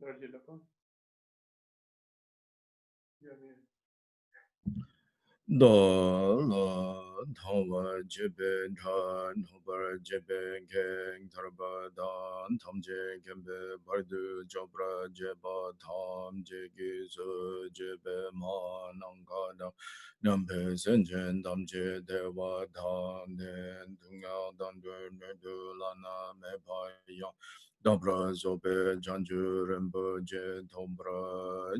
Do la thwa jebe dhan hobar jebe geng tharba dan tham je gembe bardu jobra jeba tham je ge zo jebe ma nang ka da nambe senjen tam je dewa tham den dunga dan de ne du la na me pa yang dabra zobe janju rembo je thombra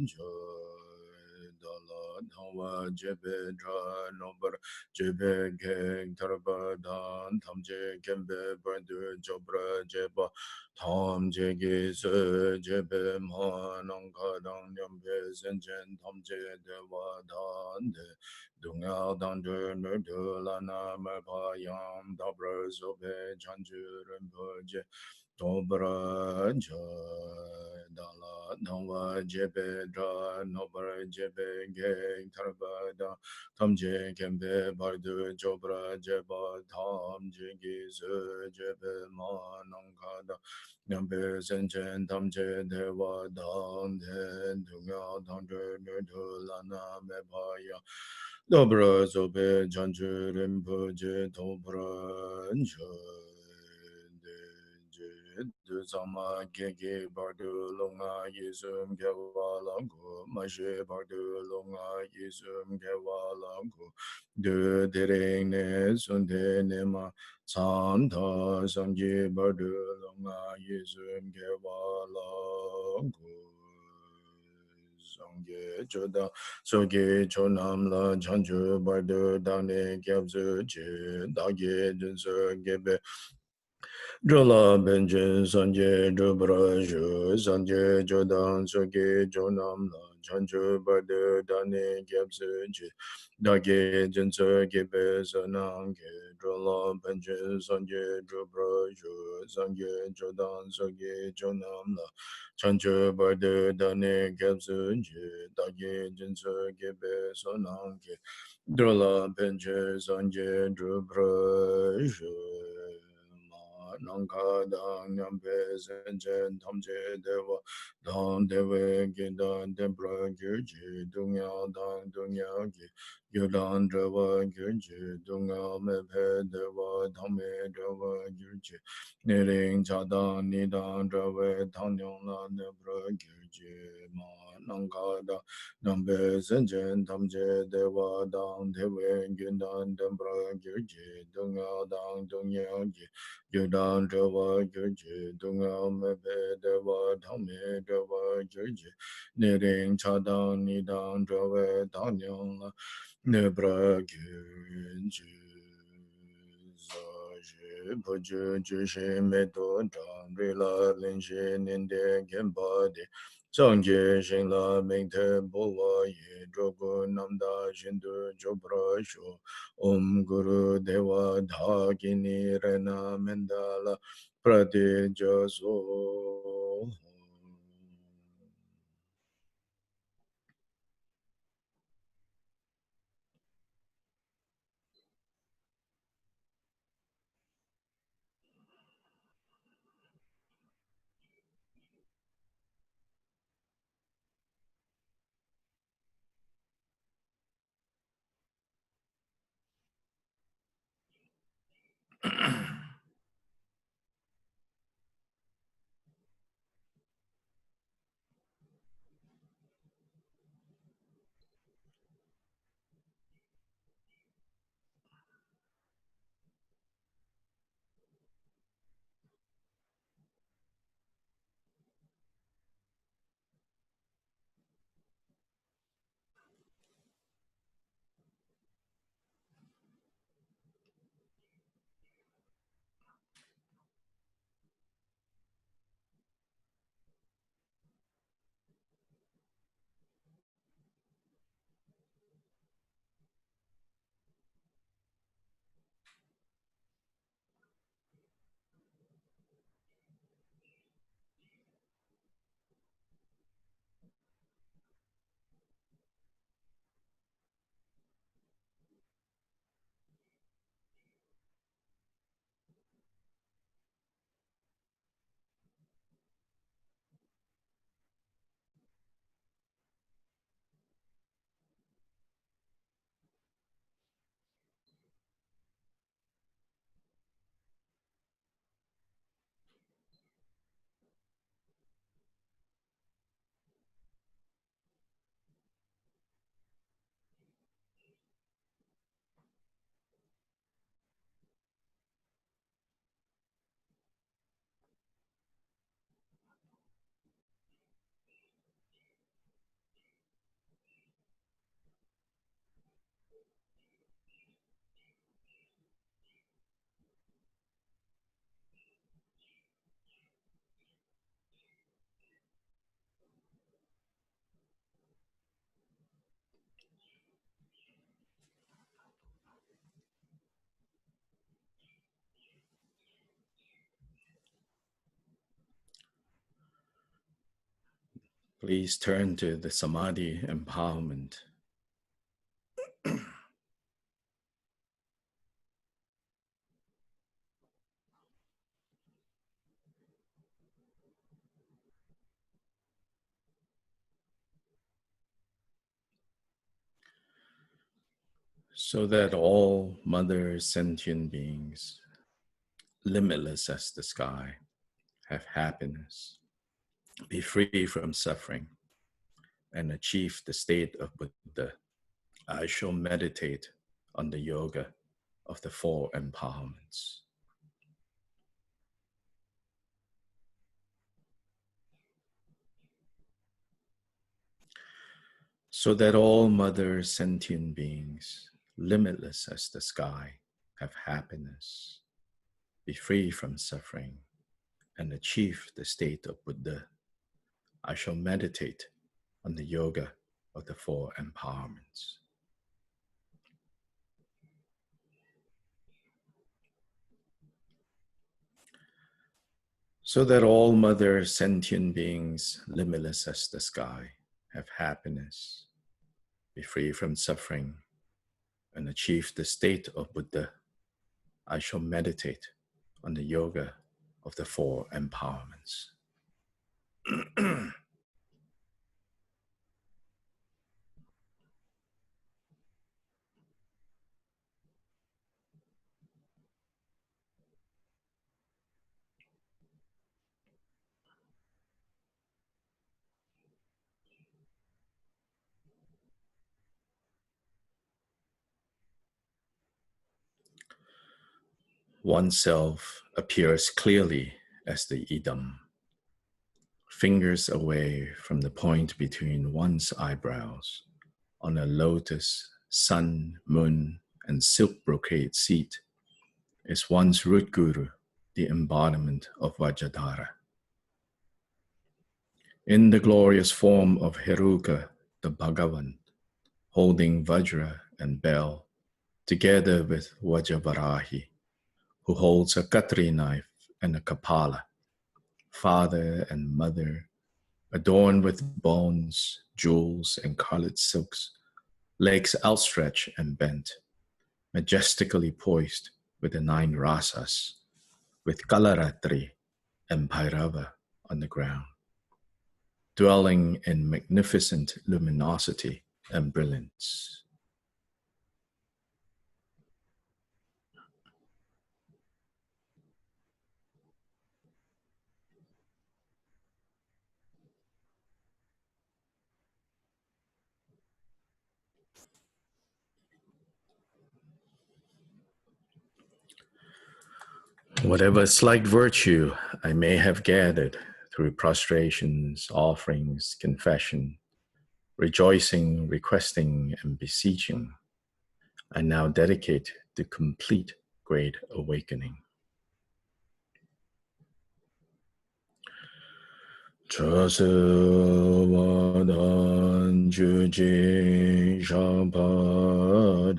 dala dhawa jebe dra nombar jebe geng tarba dan tam je gembe bandu jobra jeba tam je ge se jebe ma nang ka dang nyambe zenjen tam je dewa dan de dunga dan de ne de la na me pa yam dabra zobe janju rembo je Dobra dala nova jebe dra nobra jebe ge tarbada tamje kembe bardu jobra jeba tamje gizu jebe manangada nambe senchen tamje deva dan den dunga dandre nudu lana mebaya dobra zobe janju rimpo dobra du sama gege bardu longa yesum gewa langu maje bardu longa yesum gewa langu de dereng ne sunde ne ma san tha samje bardu longa yesum gewa langu sangye choda soge chonam la chanju bardu dane gyabzu che dage dunso gebe Drala Benjin Sanje Drupra Shu Sanje Jodan Soke Jonam La Chanchu Bade Dane Gyapse Chi Dage Jinsa Gepe Sanam Ke Drala Benjin Sanje Drupra Shu Sanje Jodan Soke Jonam La Chanchu Bade Dane Gyapse Chi Dage Jinsa Gepe Sanam Ke Drala Benjin Sanje Drupra Shu Nangka dang nyampe senchen tamche dewa dang dewe gindan tempra gyurji dunya dang dunya gi gyudan dewa gyurji dunya mepe dewa dhamme dewa gyurji niring chadang nidang dewa tangyong la nepra gyurji ma nangka dang nyampe senchen tamche dewa dang dewe gindan tempra gyurji dunya dang dunya gi Yudan Java Gurji Dunga Mepe Deva Dhame Java Gurji Niring Chadang Nidang Java Danyang La Nebra Gurji Zaji Bhaja Jishi Meto Dang Rila Linshi Ninde Gempa De Sangye Shingla Mingte Bola Ye Drogo Namda Shindu Jobra Sho Om Guru Deva Dhagini Rena Mendala Pratijaso. Please turn to the Samadhi empowerment. So that all mother sentient beings, limitless as the sky, have happiness, be free from suffering, and achieve the state of Buddha, I shall meditate on the yoga of the four empowerments. So that all mother sentient beings, limitless as the sky, have happiness, be free from suffering, and achieve the state of Buddha, I shall meditate on the yoga of the four empowerments. So that all mother sentient beings, limitless as the sky, have happiness, be free from suffering, and achieve the state of Buddha, I shall meditate on the yoga of the four empowerments. Oneself appears clearly as the idam, fingers away from the point between one's eyebrows, on a lotus, sun, moon, and silk brocade seat, is one's root guru, the embodiment of Vajradhara. In the glorious form of Heruka, the Bhagavan, holding Vajra and bell, together with Vajravarahi, who holds a Katri knife and a Kapala, father and mother, adorned with bones, jewels, and scarlet silks, legs outstretched and bent, majestically poised with the 9 rasas, with Kalaratri and Bhairava on the ground, dwelling in magnificent luminosity and brilliance. Whatever slight virtue I may have gathered through prostrations, offerings, confession, rejoicing, requesting, and beseeching, I now dedicate to complete great awakening. Chasavadan Juji Shampadan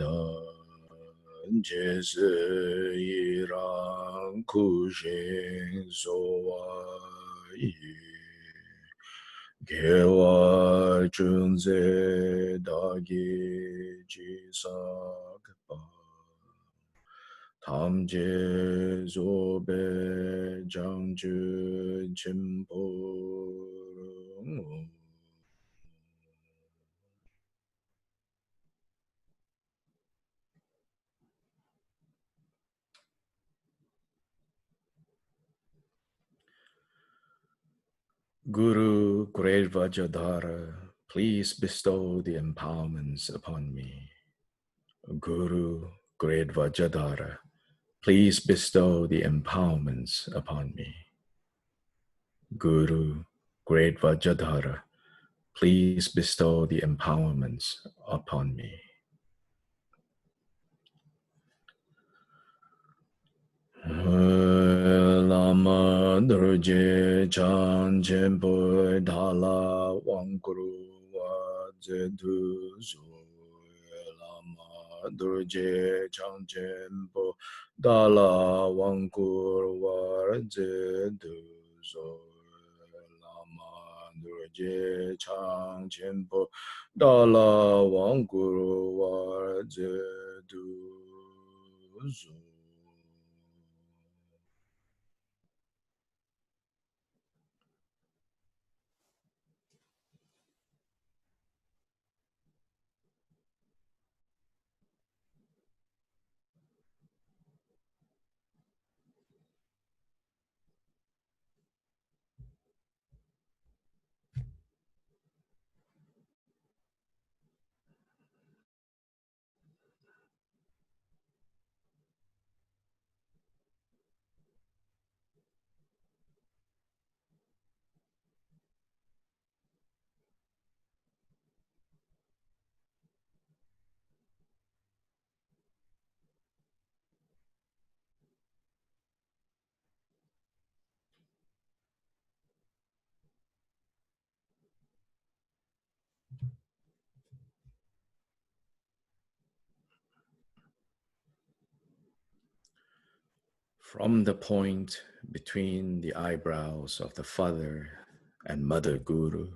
Jese Iran Kushin Sowai Gewa Chunze Dagi Jisakpa Tamje Zobe Jangju Jimpo. Guru Great Vajradhara, please bestow the empowerments upon me. Guru Great Vajradhara, please bestow the empowerments upon me. Guru Great Vajradhara, please bestow the empowerments upon me. Lama Durje Chan Jempo Dhala Wangkuru Wajedu Zu Lama Durje Chan Jempo Dhala Wangkuru Wajedu Zu Lama je chang chenpo da la wang guru war je du zu. From the point between the eyebrows of the father and mother guru,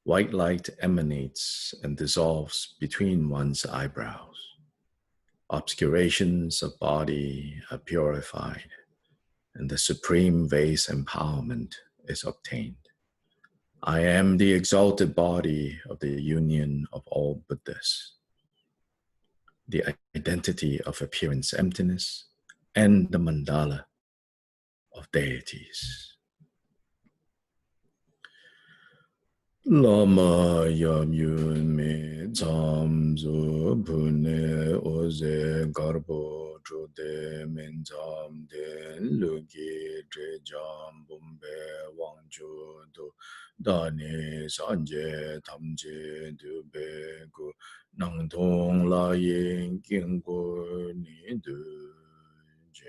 white light emanates and dissolves between one's eyebrows. Obscurations of body are purified, and the supreme vase empowerment is obtained. I am the exalted body of the union of all Buddhas, the identity of appearance emptiness, and the mandala of deities. Lama yam yun me tsam zu pune oze garbo chude men tsam den lugi tre jam bumbe wang chu du dani sanje tamje du be gu nang tong la yin king gu ni du je.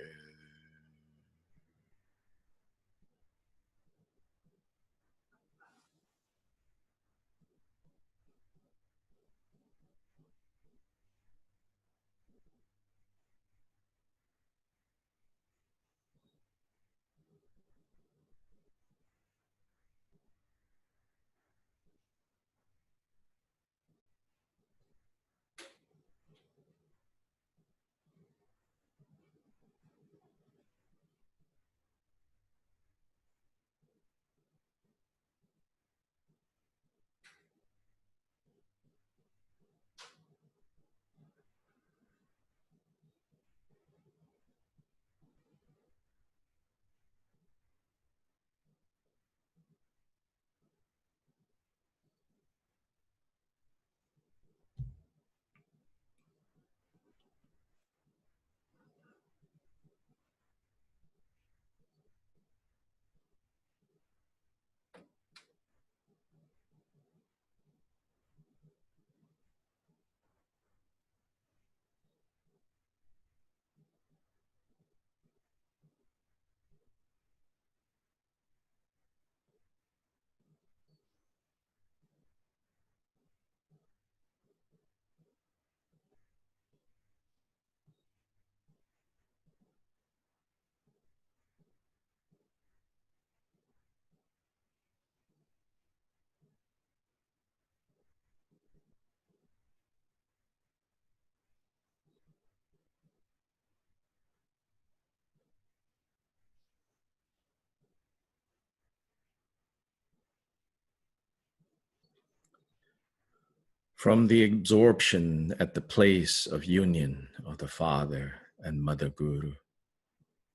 From the absorption at the place of union of the Father and Mother Guru,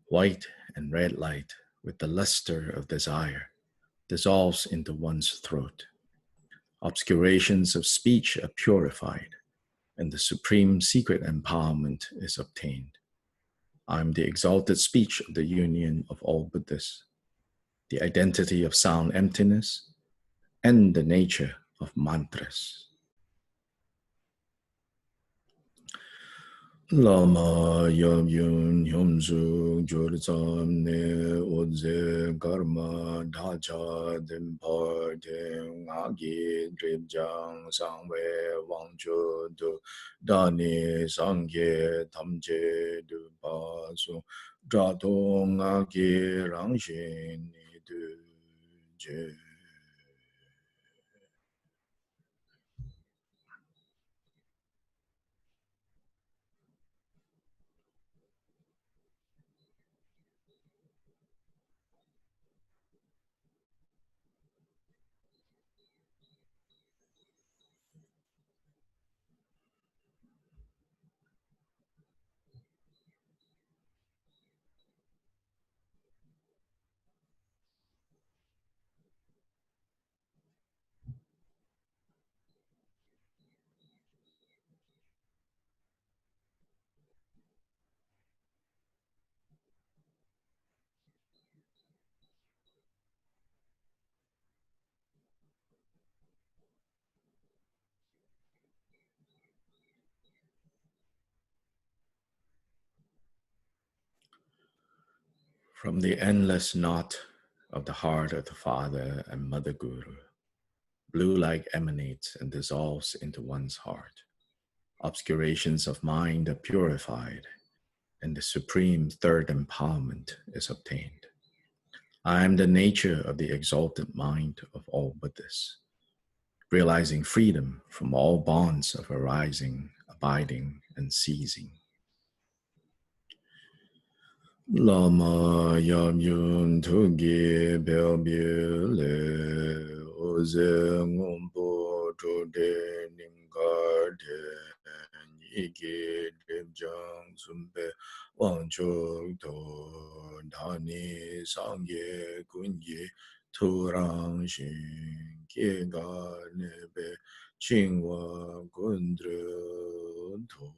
white and red light with the luster of desire dissolves into one's throat. Obscurations of speech are purified, and the supreme secret empowerment is obtained. I am the exalted speech of the union of all Buddhas, the identity of sound emptiness, and the nature of mantras. Lama yam yun hyam suk jor tsam ne odze karma dhacha dimpar de ngagi drip jang sangwe wang chu du dani sangye tamche du pa su drato ngagi rangshin ni du je. From the endless knot of the heart of the Father and Mother Guru, blue light emanates and dissolves into one's heart. Obscurations of mind are purified, and the supreme third empowerment is obtained. I am the nature of the exalted mind of all Buddhists, realizing freedom from all bonds of arising, abiding, and ceasing. Lama yam yun tugi bel le oze ngompo chode ningar de yigi debjang sumpe wangchok to dhani sangye kunye turang shin kye ga nebe chingwa kundre to.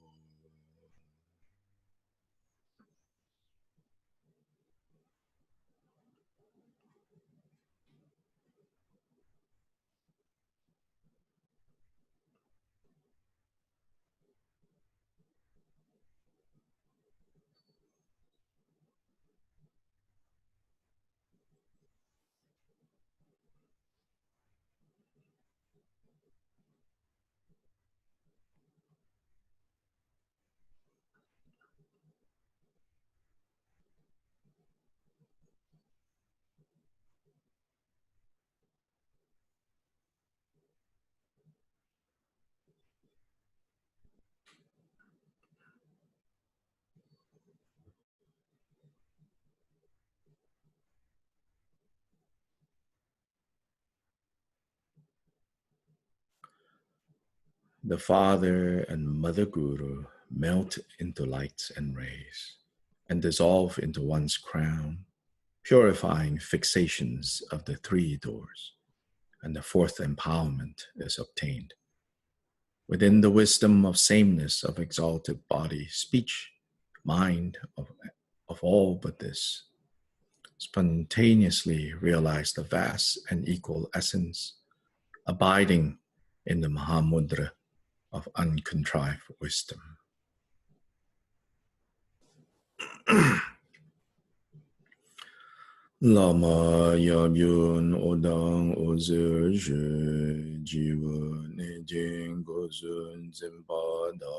The Father and Mother Guru melt into lights and rays and dissolve into one's crown, purifying fixations of the three doors, and the fourth empowerment is obtained. Within the wisdom of sameness of exalted body, speech, mind of all but this, spontaneously realize the vast and equal essence, abiding in the Mahamudra of uncontrived wisdom. Lama Yabyun Odang Ozer Je Jiwa Nejing Gozun Zimpada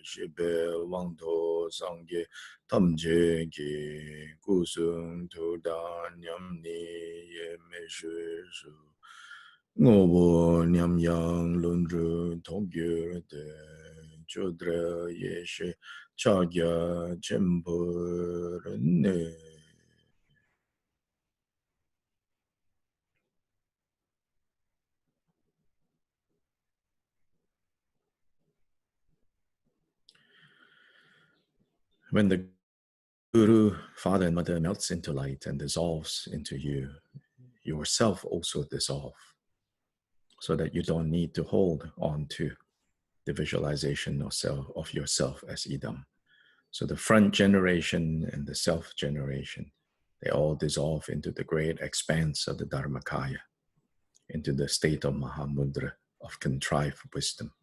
Shibe Wangto Sangye Tamje Ki Kusung Tudan Nyamni Yeme Shu Ngobo Nyam Yang Lundru Tokyo De Chodra Yeshe Chagya Chempur Ne. When the Guru, Father and Mother melts into light and dissolves into you, yourself also dissolve, so that you don't need to hold on to the visualization of yourself as idam. So the front generation and the self generation, they all dissolve into the great expanse of the Dharmakaya, into the state of Mahamudra, of contrived wisdom.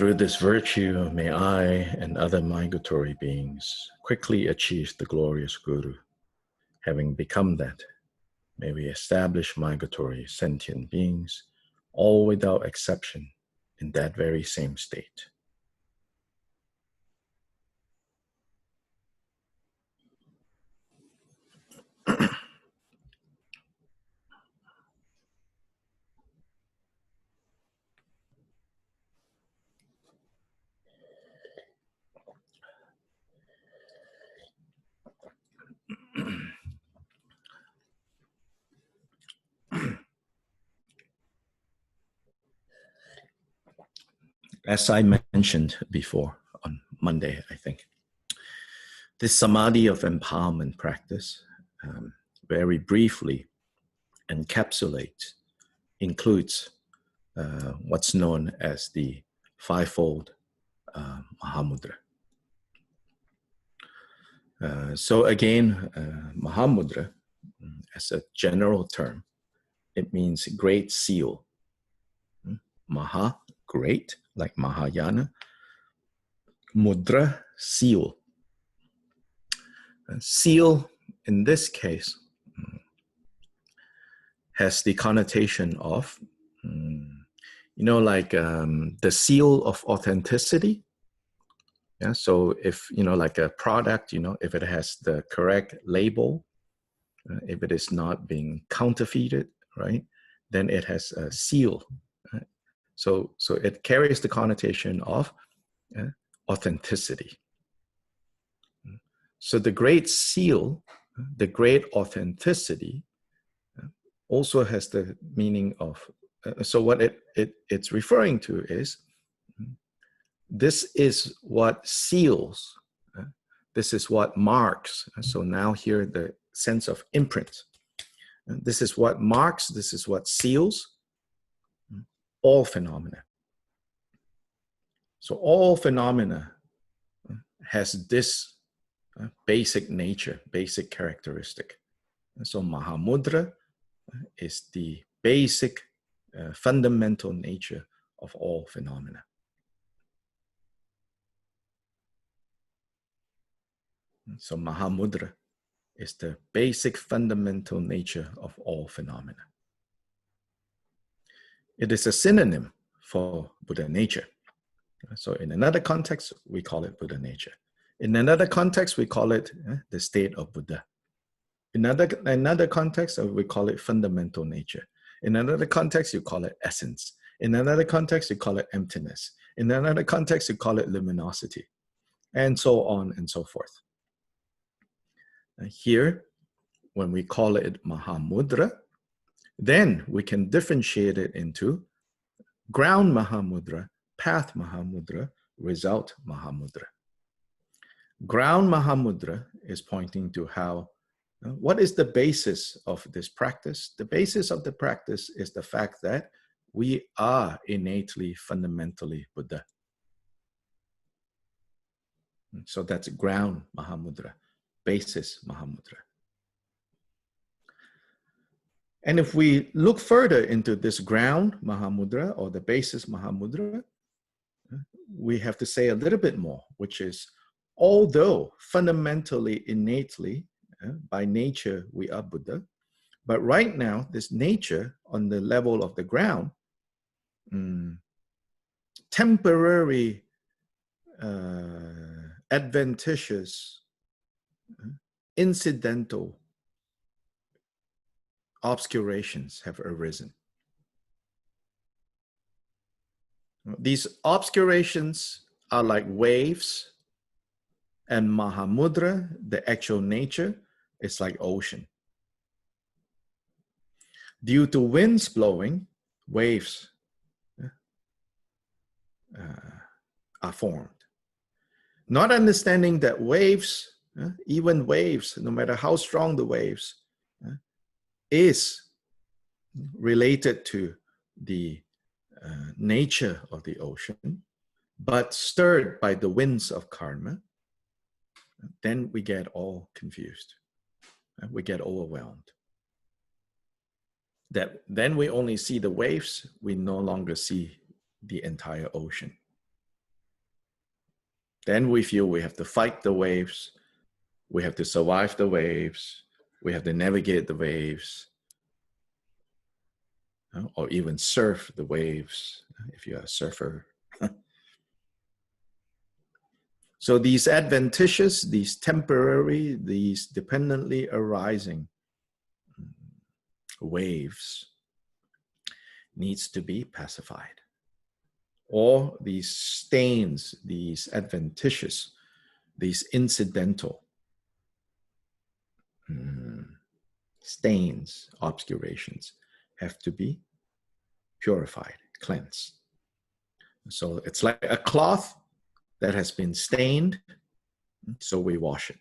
Through this virtue, may I and other migratory beings quickly achieve the glorious Guru. Having become that, may we establish migratory sentient beings, all without exception, in that very same state. As I mentioned before on Monday, I think, this Samadhi of empowerment practice, very briefly encapsulates, includes what's known as the fivefold Mahamudra. So again, Mahamudra, as a general term, it means great seal. Maha, great, like Mahayana. Mudra, seal. Seal, in this case, has the connotation of, like the seal of authenticity. Yeah, so if, like a product, if it has the correct label, if it is not being counterfeited, right, then it has a seal. Right? So it carries the connotation of authenticity. So the great seal, the great authenticity, also has the meaning of, so what it's referring to is, this is what seals, this is what marks. So now here the sense of imprint. This is what marks, this is what seals all phenomena. So all phenomena has this basic nature, basic characteristic. And so Mahamudra is the basic, fundamental nature of all phenomena. So Mahamudra is the basic fundamental nature of all phenomena. It is a synonym for Buddha nature. So in another context, we call it Buddha nature. In another context, we call it the state of Buddha. In another context, we call it fundamental nature. In another context, you call it essence. In another context, you call it emptiness. In another context, you call it luminosity, and so on and so forth. Here, when we call it Mahamudra, then we can differentiate it into ground Mahamudra, path Mahamudra, result Mahamudra. Ground Mahamudra is pointing to how, what is the basis of this practice? The basis of the practice is the fact that we are innately, fundamentally Buddha. So that's ground Mahamudra, basis Mahamudra. And if we look further into this ground Mahamudra or the basis Mahamudra, we have to say a little bit more, which is, although fundamentally, innately, by nature, we are Buddha, but right now, this nature on the level of the ground, temporary, adventitious, incidental obscurations have arisen. These obscurations are like waves, and Mahamudra, the actual nature, is like ocean. Due to winds blowing, waves are formed. Not understanding that waves, even waves, no matter how strong the waves, is related to the nature of the ocean, but stirred by the winds of karma, then we get all confused. We get overwhelmed. Then we only see the waves, we no longer see the entire ocean. Then we feel we have to fight the waves, we have to survive the waves, we have to navigate the waves, or even surf the waves if you're a surfer. So these adventitious, these temporary, these dependently arising waves needs to be pacified. Or these stains, these adventitious, these incidental stains, obscurations, have to be purified, cleansed. So it's like a cloth that has been stained, so we wash it.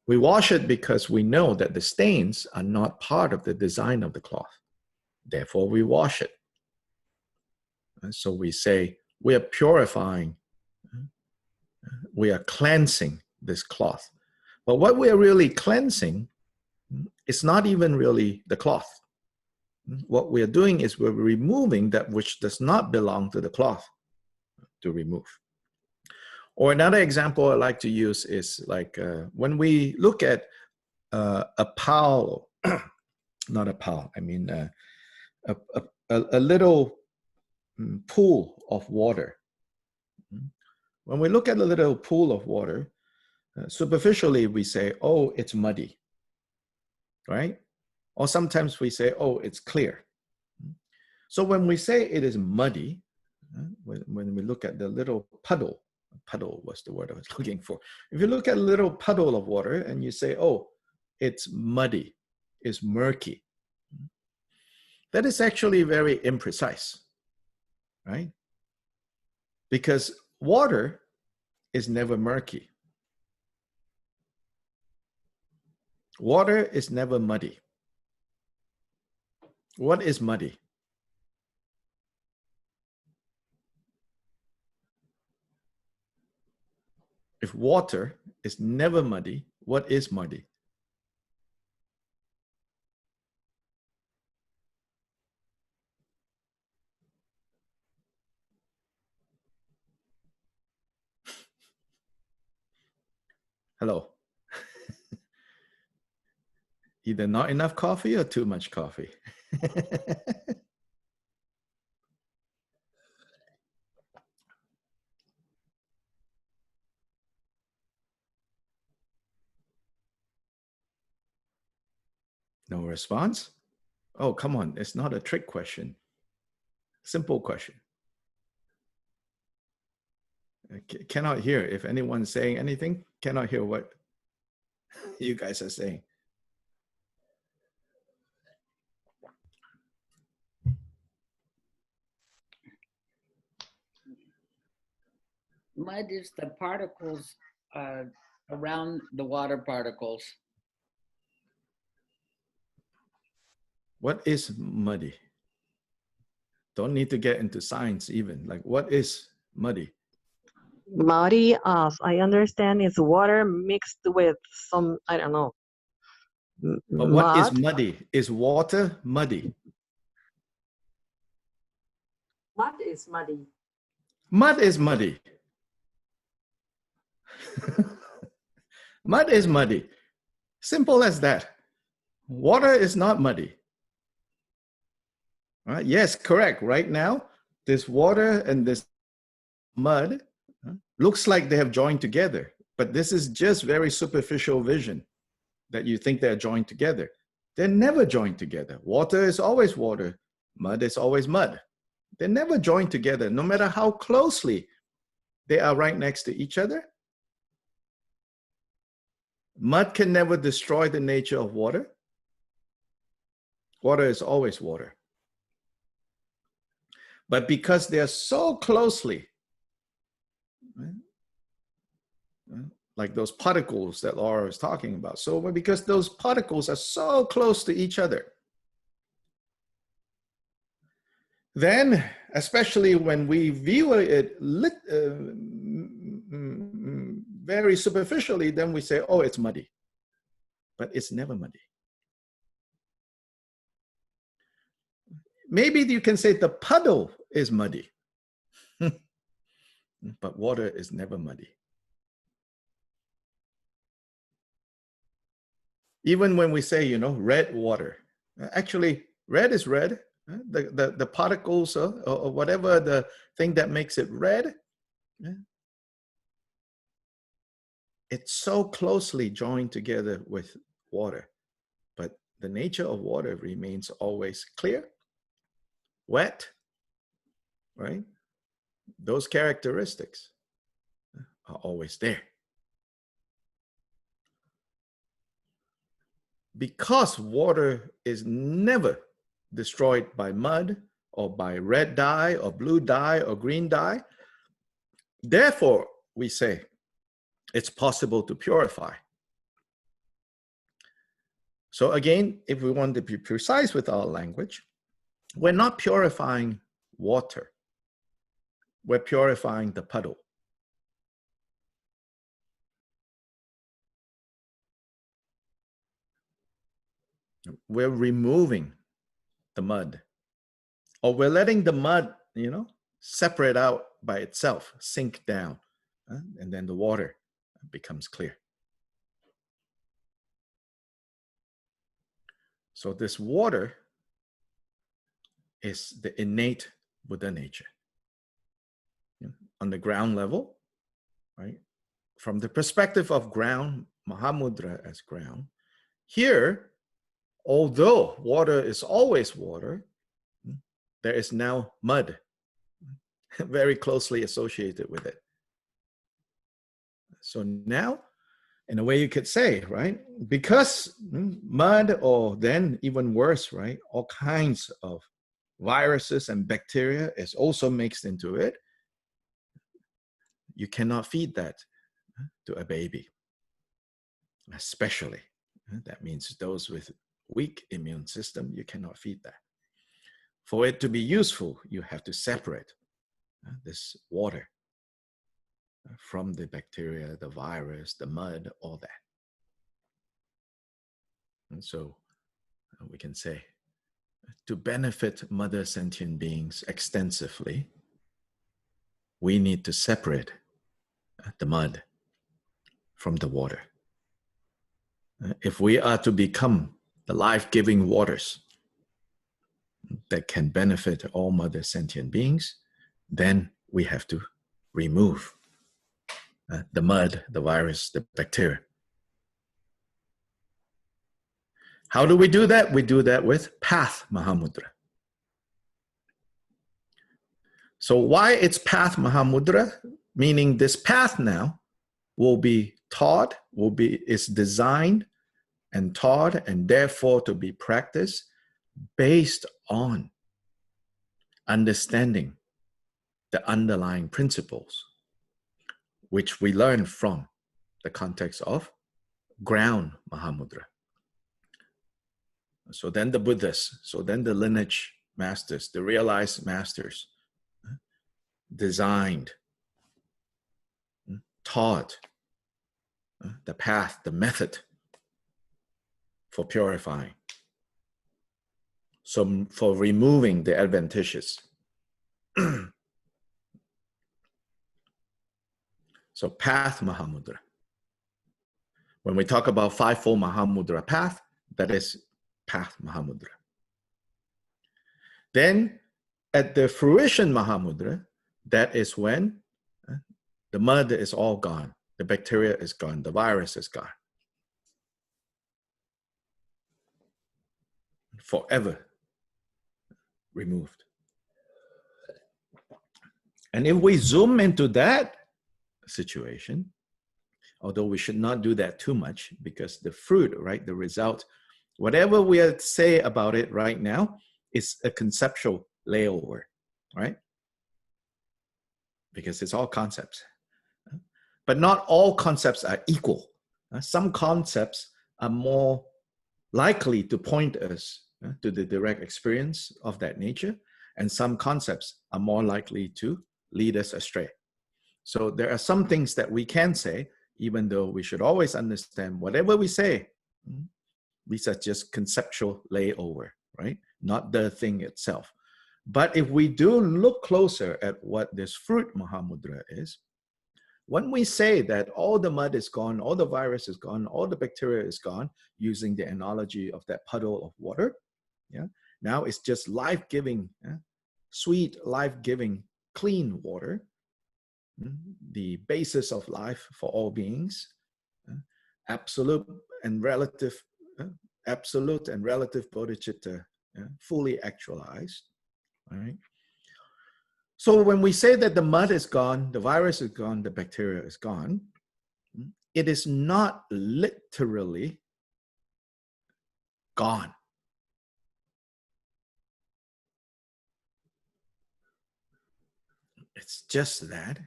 We wash it because we know that the stains are not part of the design of the cloth. Therefore, we wash it. And so we say, we are purifying, we are cleansing this cloth. But what we are really cleansing is not even really the cloth. What we are doing is we're removing that which does not belong to the cloth to remove. Or another example I like to use is like when we look at a pile, not a pile, I mean a little pool of water. When we look at a little pool of water, superficially we say, oh, it's muddy, right? Or sometimes we say, oh, it's clear. So when we say it is muddy, when we look at the little puddle was the word I was looking for. If you look at a little puddle of water and you say, oh, it's muddy, it's murky, that is actually very imprecise, right? Because water is never murky. Water is never muddy. What is muddy? If water is never muddy, what is muddy? Hello. Either not enough coffee or too much coffee. No response? Oh, come on. It's not a trick question. Simple question. Cannot hear. If anyone's saying anything, cannot hear what you guys are saying. Mud is the particles around the water particles. What is muddy? Don't need to get into science even. Like, what is muddy? Muddy, as I understand, is water mixed with some, I don't know, But what is mud. muddy? Is water muddy? Mud is muddy. Mud is muddy. Mud is muddy. Simple as that. Water is not muddy. Right? Yes, correct. Right now, this water and this mud looks like they have joined together, but this is just very superficial vision that you think they're joined together. They're never joined together. Water is always water. Mud is always mud. They're never joined together, no matter how closely they are right next to each other. Mud can never destroy the nature of water. Water is always water. But because they are so closely, like those particles that Laura was talking about, so because those particles are so close to each other, then, especially when we view it very superficially, then we say, oh, it's muddy. But it's never muddy. Maybe you can say the puddle is muddy, but water is never muddy. Even when we say, red water, actually, red is red. The particles or whatever the thing that makes it red, it's so closely joined together with water. But the nature of water remains always clear, wet, right? Those characteristics are always there. Because water is never destroyed by mud or by red dye or blue dye or green dye, therefore, we say it's possible to purify. So again, if we want to be precise with our language, we're not purifying water. We're purifying the puddle. We're removing the mud, or we're letting the mud, separate out by itself, sink down, and then the water becomes clear. So this water is the innate Buddha nature. On the ground level, right? From the perspective of ground, Mahamudra as ground, here, although water is always water, there is now mud very closely associated with it. So now, in a way you could say, right, because mud, or then even worse, right, all kinds of viruses and bacteria is also mixed into it, you cannot feed that to a baby, especially. That means those with weak immune system, you cannot feed that. For it to be useful, you have to separate this water from the bacteria, the virus, the mud, all that. And so we can say, to benefit mother sentient beings extensively, we need to separate the mud from the water. If we are to become the life-giving waters that can benefit all mother sentient beings, then we have to remove the mud, the virus, the bacteria. How do we do that? We do that with Path Mahamudra. So why it's Path Mahamudra? Meaning this path now will be taught, is designed and taught, and therefore to be practiced based on understanding the underlying principles, which we learn from the context of ground Mahamudra. So then the Buddhas, so then the lineage masters, the realized masters, designed, taught the path, the method for purifying. So for removing the adventitious. So Path Mahamudra. When we talk about Fivefold Mahamudra path, that is Path Mahamudra. Then at the Fruition Mahamudra, that is when the mud is all gone, the bacteria is gone, the virus is gone. Forever removed. And if we zoom into that situation, although we should not do that too much, because the fruit, right, the result, whatever we say about it right now is a conceptual layover, right? Because it's all concepts. But not all concepts are equal. Some concepts are more likely to point us to the direct experience of that nature, and some concepts are more likely to lead us astray. So there are some things that we can say, even though we should always understand whatever we say, these are just conceptual layover, right? Not the thing itself. But if we do look closer at what this fruit Mahamudra is, when we say that all the mud is gone, all the virus is gone, all the bacteria is gone, using the analogy of that puddle of water, yeah, now it's just life-giving, sweet, life-giving, clean water, the basis of life for all beings, absolute and relative bodhicitta, fully actualized, right? So when we say that the mud is gone, the virus is gone, the bacteria is gone, it is not literally gone. It's just that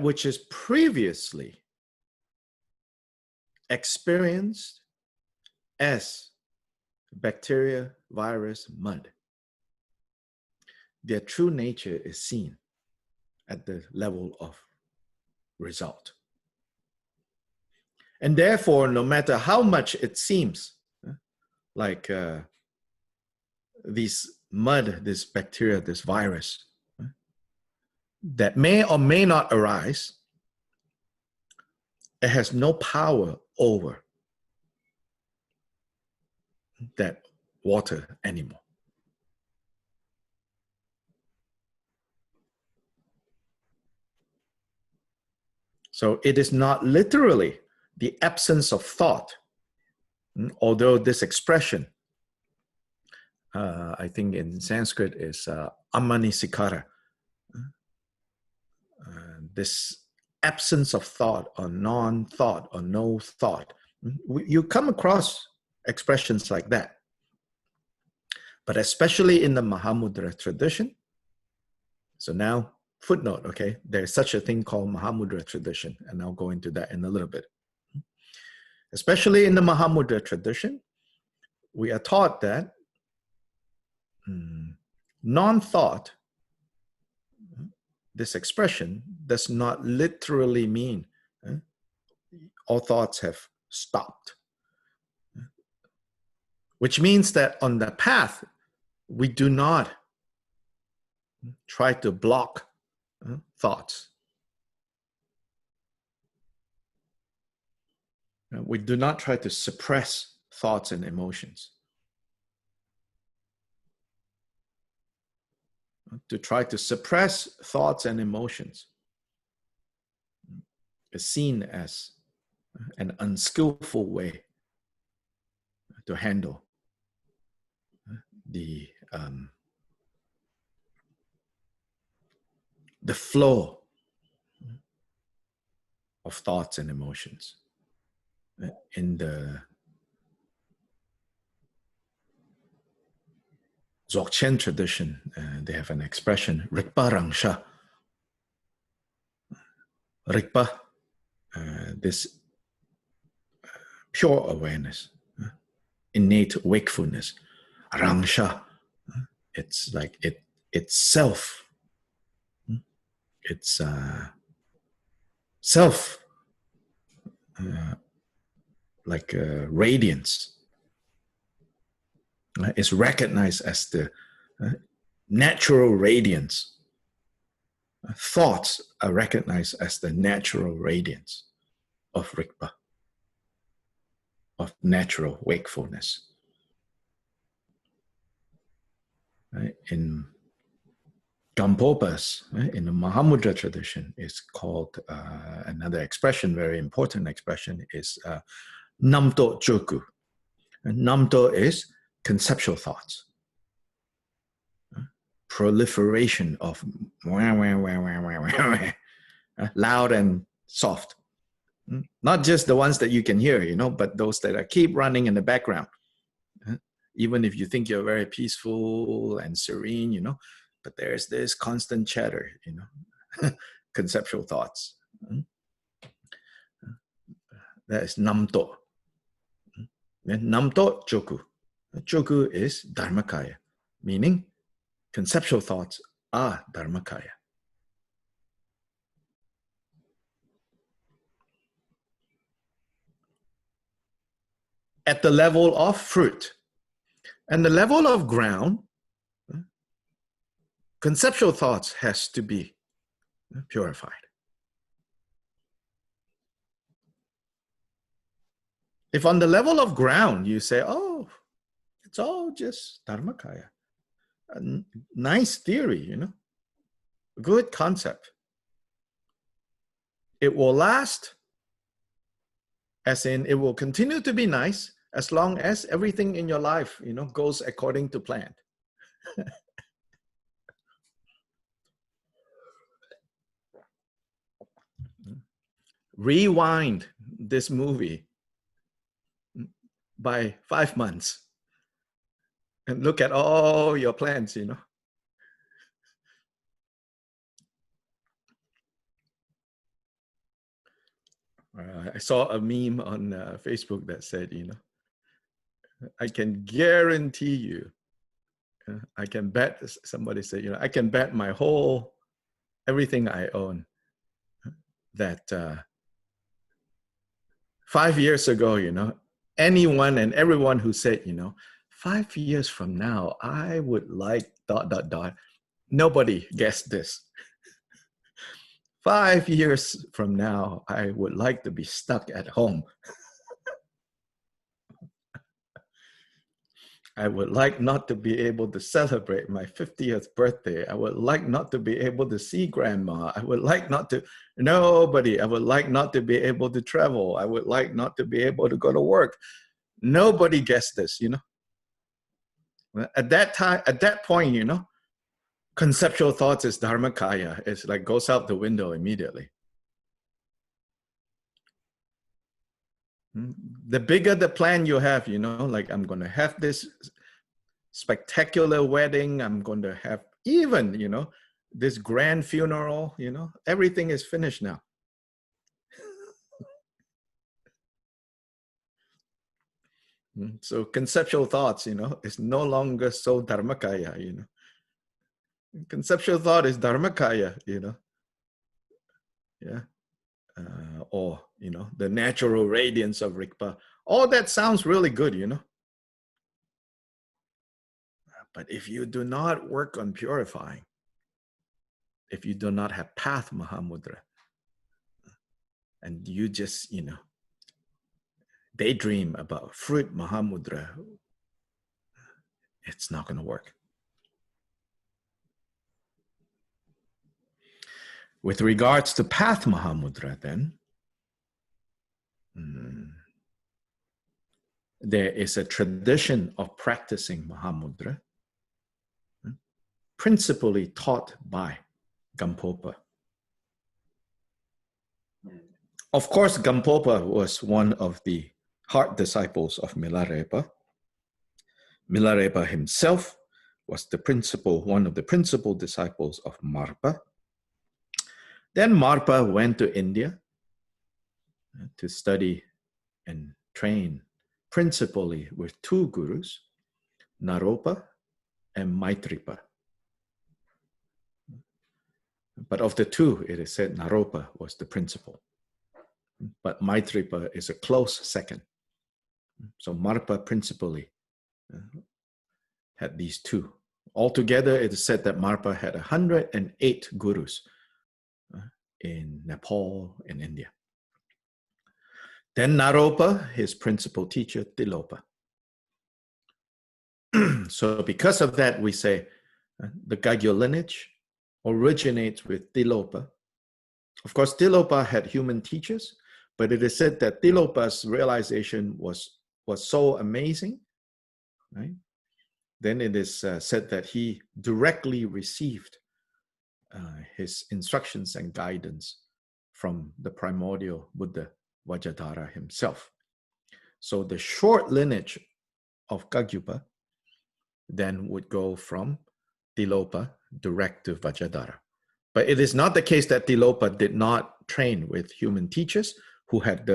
which is previously experienced as bacteria, virus, mud, their true nature is seen at the level of result. And therefore, no matter how much it seems like this mud, this bacteria, this virus, that may or may not arise, it has no power over that water anymore. So it is not literally the absence of thought, although this expression, I think in Sanskrit is amanisikara. This absence of thought or non-thought or no thought. You come across expressions like that. But especially in the Mahamudra tradition, so now footnote, okay, there's such a thing called Mahamudra tradition, and I'll go into that in a little bit. Especially in the Mahamudra tradition, we are taught that non-thought, this expression does not literally mean all thoughts have stopped. Which means that on the path, we do not try to block thoughts. We do not try to suppress thoughts and emotions. To try to suppress thoughts and emotions is seen as an unskillful way to handle the flow of thoughts and emotions. In the Dzogchen tradition, they have an expression, Rikpa Rangsha. Rikpa, this pure awareness, innate wakefulness. Rangsha, it's like it's self. It's self, like radiance. Is recognized as the natural radiance. Thoughts are recognized as the natural radiance of Rikpa, of natural wakefulness. In Gampopas, in the Mahamudra tradition, is called another expression, very important expression, is Namto Joku. Namto is conceptual thoughts, proliferation of loud and soft. Not just the ones that you can hear, but those that are keep running in the background. Even if you think you're very peaceful and serene, but there's this constant chatter, conceptual thoughts. That is Namto. Namto Joku. Joku is Dharmakaya, meaning conceptual thoughts are Dharmakaya. At the level of fruit and the level of ground, conceptual thoughts has to be purified. If on the level of ground you say, oh, it's all just Dharmakaya, a nice theory, you know, good concept. It will last, as in it will continue to be nice as long as everything in your life, you know, goes according to plan. Rewind this movie by 5 months and look at all your plans, you know. I saw a meme on Facebook that said, you know, I can guarantee you, I can bet, somebody said, you know, I can bet my whole, everything I own that 5 years ago, you know, anyone and everyone who said, you know, 5 years from now, I would like ... Nobody guessed this. 5 years from now, I would like to be stuck at home. I would like not to be able to celebrate my 50th birthday. I would like not to be able to see grandma. I would like not to, nobody. I would like not to be able to travel. I would like not to be able to go to work. Nobody guessed this, you know. At that time, at that point, you know, conceptual thoughts is Dharmakaya. It's like goes out the window immediately. The bigger the plan you have, you know, like I'm going to have this spectacular wedding. I'm going to have even, you know, this grand funeral, you know, everything is finished now. So conceptual thoughts, you know, is no longer so Dharmakaya, you know. Conceptual thought is Dharmakaya, you know. Yeah. Or, you know, the natural radiance of Rigpa. All that sounds really good, you know. But if you do not work on purifying, if you do not have path Mahamudra, and you just, you know, daydream about fruit Mahamudra, it's not going to work. With regards to path Mahamudra, then, there is a tradition of practicing Mahamudra, principally taught by Gampopa. Of course, Gampopa was one of the heart disciples of Milarepa. Milarepa himself was one of the principal disciples of Marpa. Then Marpa went to India to study and train principally with two gurus, Naropa and Maitripa. But of the two, it is said Naropa was the principal. But Maitripa is a close second. So Marpa principally had these two. Altogether, it is said that Marpa had 108 gurus in Nepal and India. Then Naropa, his principal teacher, Tilopa. So because of that, we say the Kagyu lineage originates with Tilopa. Of course, Tilopa had human teachers, but it is said that Tilopa's realization was so amazing, right? Then it is said that he directly received his instructions and guidance from the primordial Buddha Vajradhara himself. So the short lineage of Kagyupa then would go from Tilopa direct to Vajradhara. But it is not the case that Tilopa did not train with human teachers who had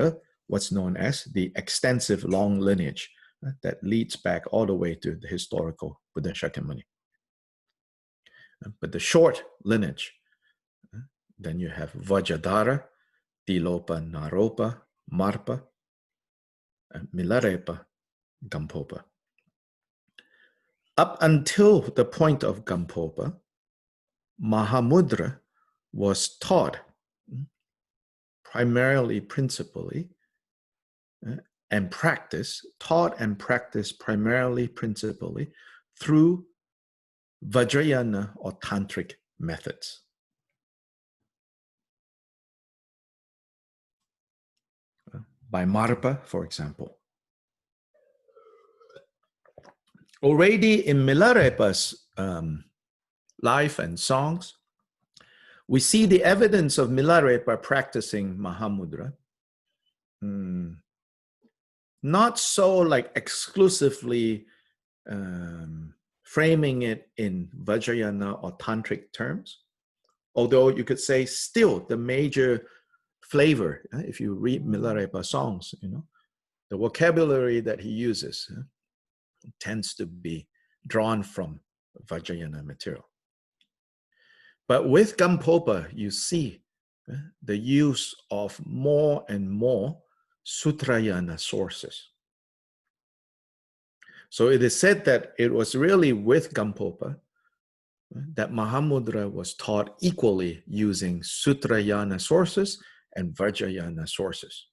what's known as the extensive long lineage that leads back all the way to the historical Buddha Shakyamuni. But the short lineage, then you have Vajradhara, Tilopa, Naropa, Marpa, Milarepa, Gampopa. Up until the point of Gampopa, Mahamudra was taught primarily, principally, and taught and practiced primarily, principally, through Vajrayana or Tantric methods. By Marpa, for example. Already in Milarepa's life and songs, we see the evidence of Milarepa practicing Mahamudra. Not so like exclusively framing it in Vajrayana or Tantric terms, although you could say still the major flavor, if you read Milarepa songs, the vocabulary that he uses tends to be drawn from Vajrayana material. But with Gampopa, you see the use of more and more Sutrayana sources. So it is said that it was really with Gampopa that Mahamudra was taught equally using Sutrayana sources and Vajrayana sources.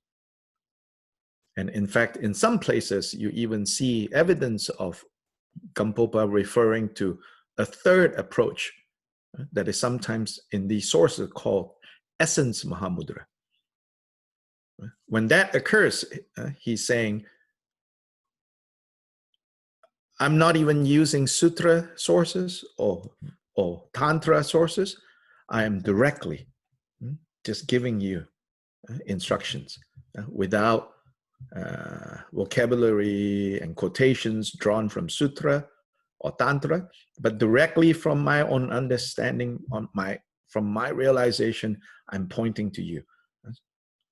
And in fact, in some places, you even see evidence of Gampopa referring to a third approach that is sometimes in these sources called essence Mahamudra. When that occurs, he's saying, I'm not even using sutra sources or tantra sources. I am directly just giving you instructions without vocabulary and quotations drawn from sutra or tantra, but directly from my own understanding, from my realization, I'm pointing to you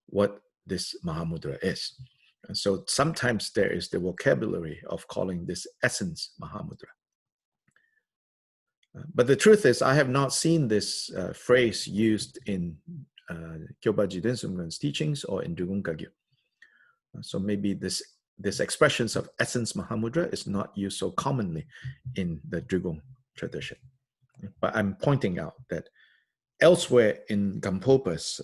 what this Mahamudra is. And so sometimes there is the vocabulary of calling this essence Mahamudra. But the truth is, I have not seen this phrase used in Kyopa Jiden Sumgön's teachings or in Drigung Kagyu. So maybe this expressions of essence Mahamudra is not used so commonly in the Drigung tradition. But I'm pointing out that elsewhere in Gampopa's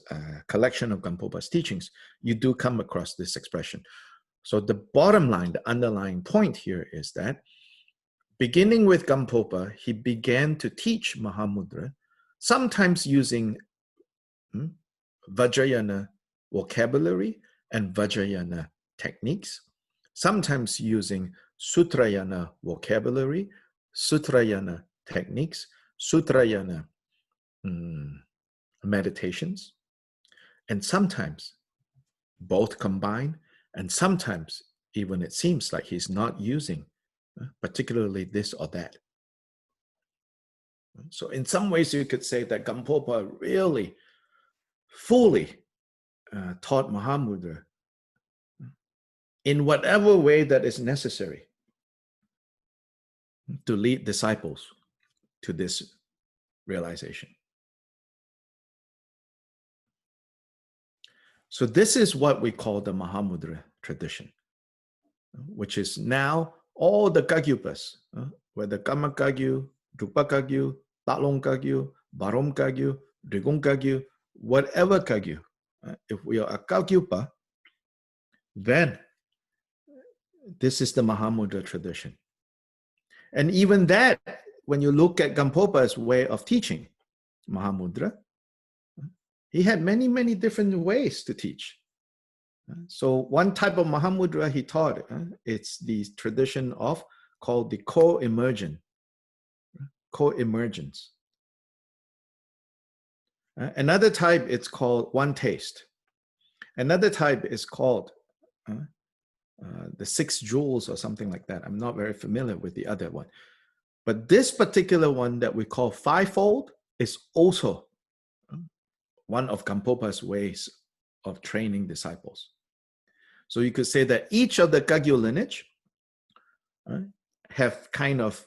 collection of Gampopa's teachings, you do come across this expression. So the bottom line, the underlying point here is that beginning with Gampopa, he began to teach Mahamudra, sometimes using Vajrayana vocabulary and Vajrayana techniques, sometimes using Sutrayana vocabulary, Sutrayana techniques, Sutrayana meditations, and sometimes both combined, and sometimes even it seems like he's not using particularly this or that. So in some ways you could say that Gampopa really fully taught Mahamudra in whatever way that is necessary to lead disciples to this realization. So this is what we call the Mahamudra tradition, which is now all the Kagyupas, whether Kama Kagyu, Drupa Kagyu, Tatlong Kagyu, Barom Kagyu, Drigung Kagyu, whatever Kagyu, if we are a Kagyupa, then this is the Mahamudra tradition. And even that, when you look at Gampopa's way of teaching Mahamudra, he had many, many different ways to teach. So one type of Mahamudra he taught, it's the tradition of called the co-emergence. Another type, it's called one taste. Another type is called the 6 jewels or something like that. I'm not very familiar with the other one. But this particular one that we call fivefold is also one of Gampopa's ways of training disciples. So you could say that each of the Kagyu lineage have kind of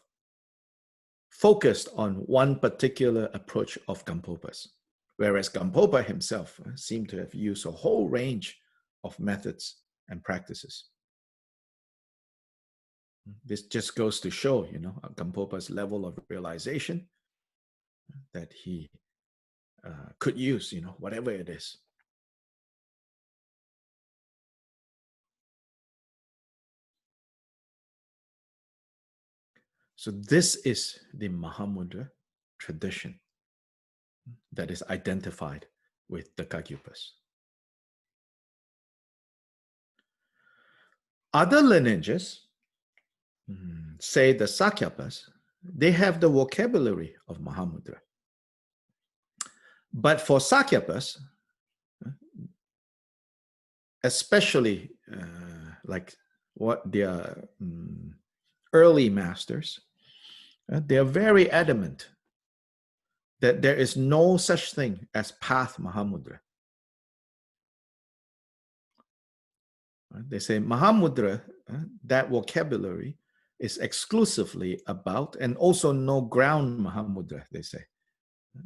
focused on one particular approach of Gampopa's, whereas Gampopa himself seemed to have used a whole range of methods and practices. This just goes to show, Gampopa's level of realization, that he could use, whatever it is. So this is the Mahamudra tradition that is identified with the Kagyupas. Other lineages, say the Sakyapas, they have the vocabulary of Mahamudra. But for Sakyapas, especially like what their early masters, they are very adamant that there is no such thing as path Mahamudra. They say Mahamudra, that vocabulary is exclusively about, and also no ground Mahamudra, they say.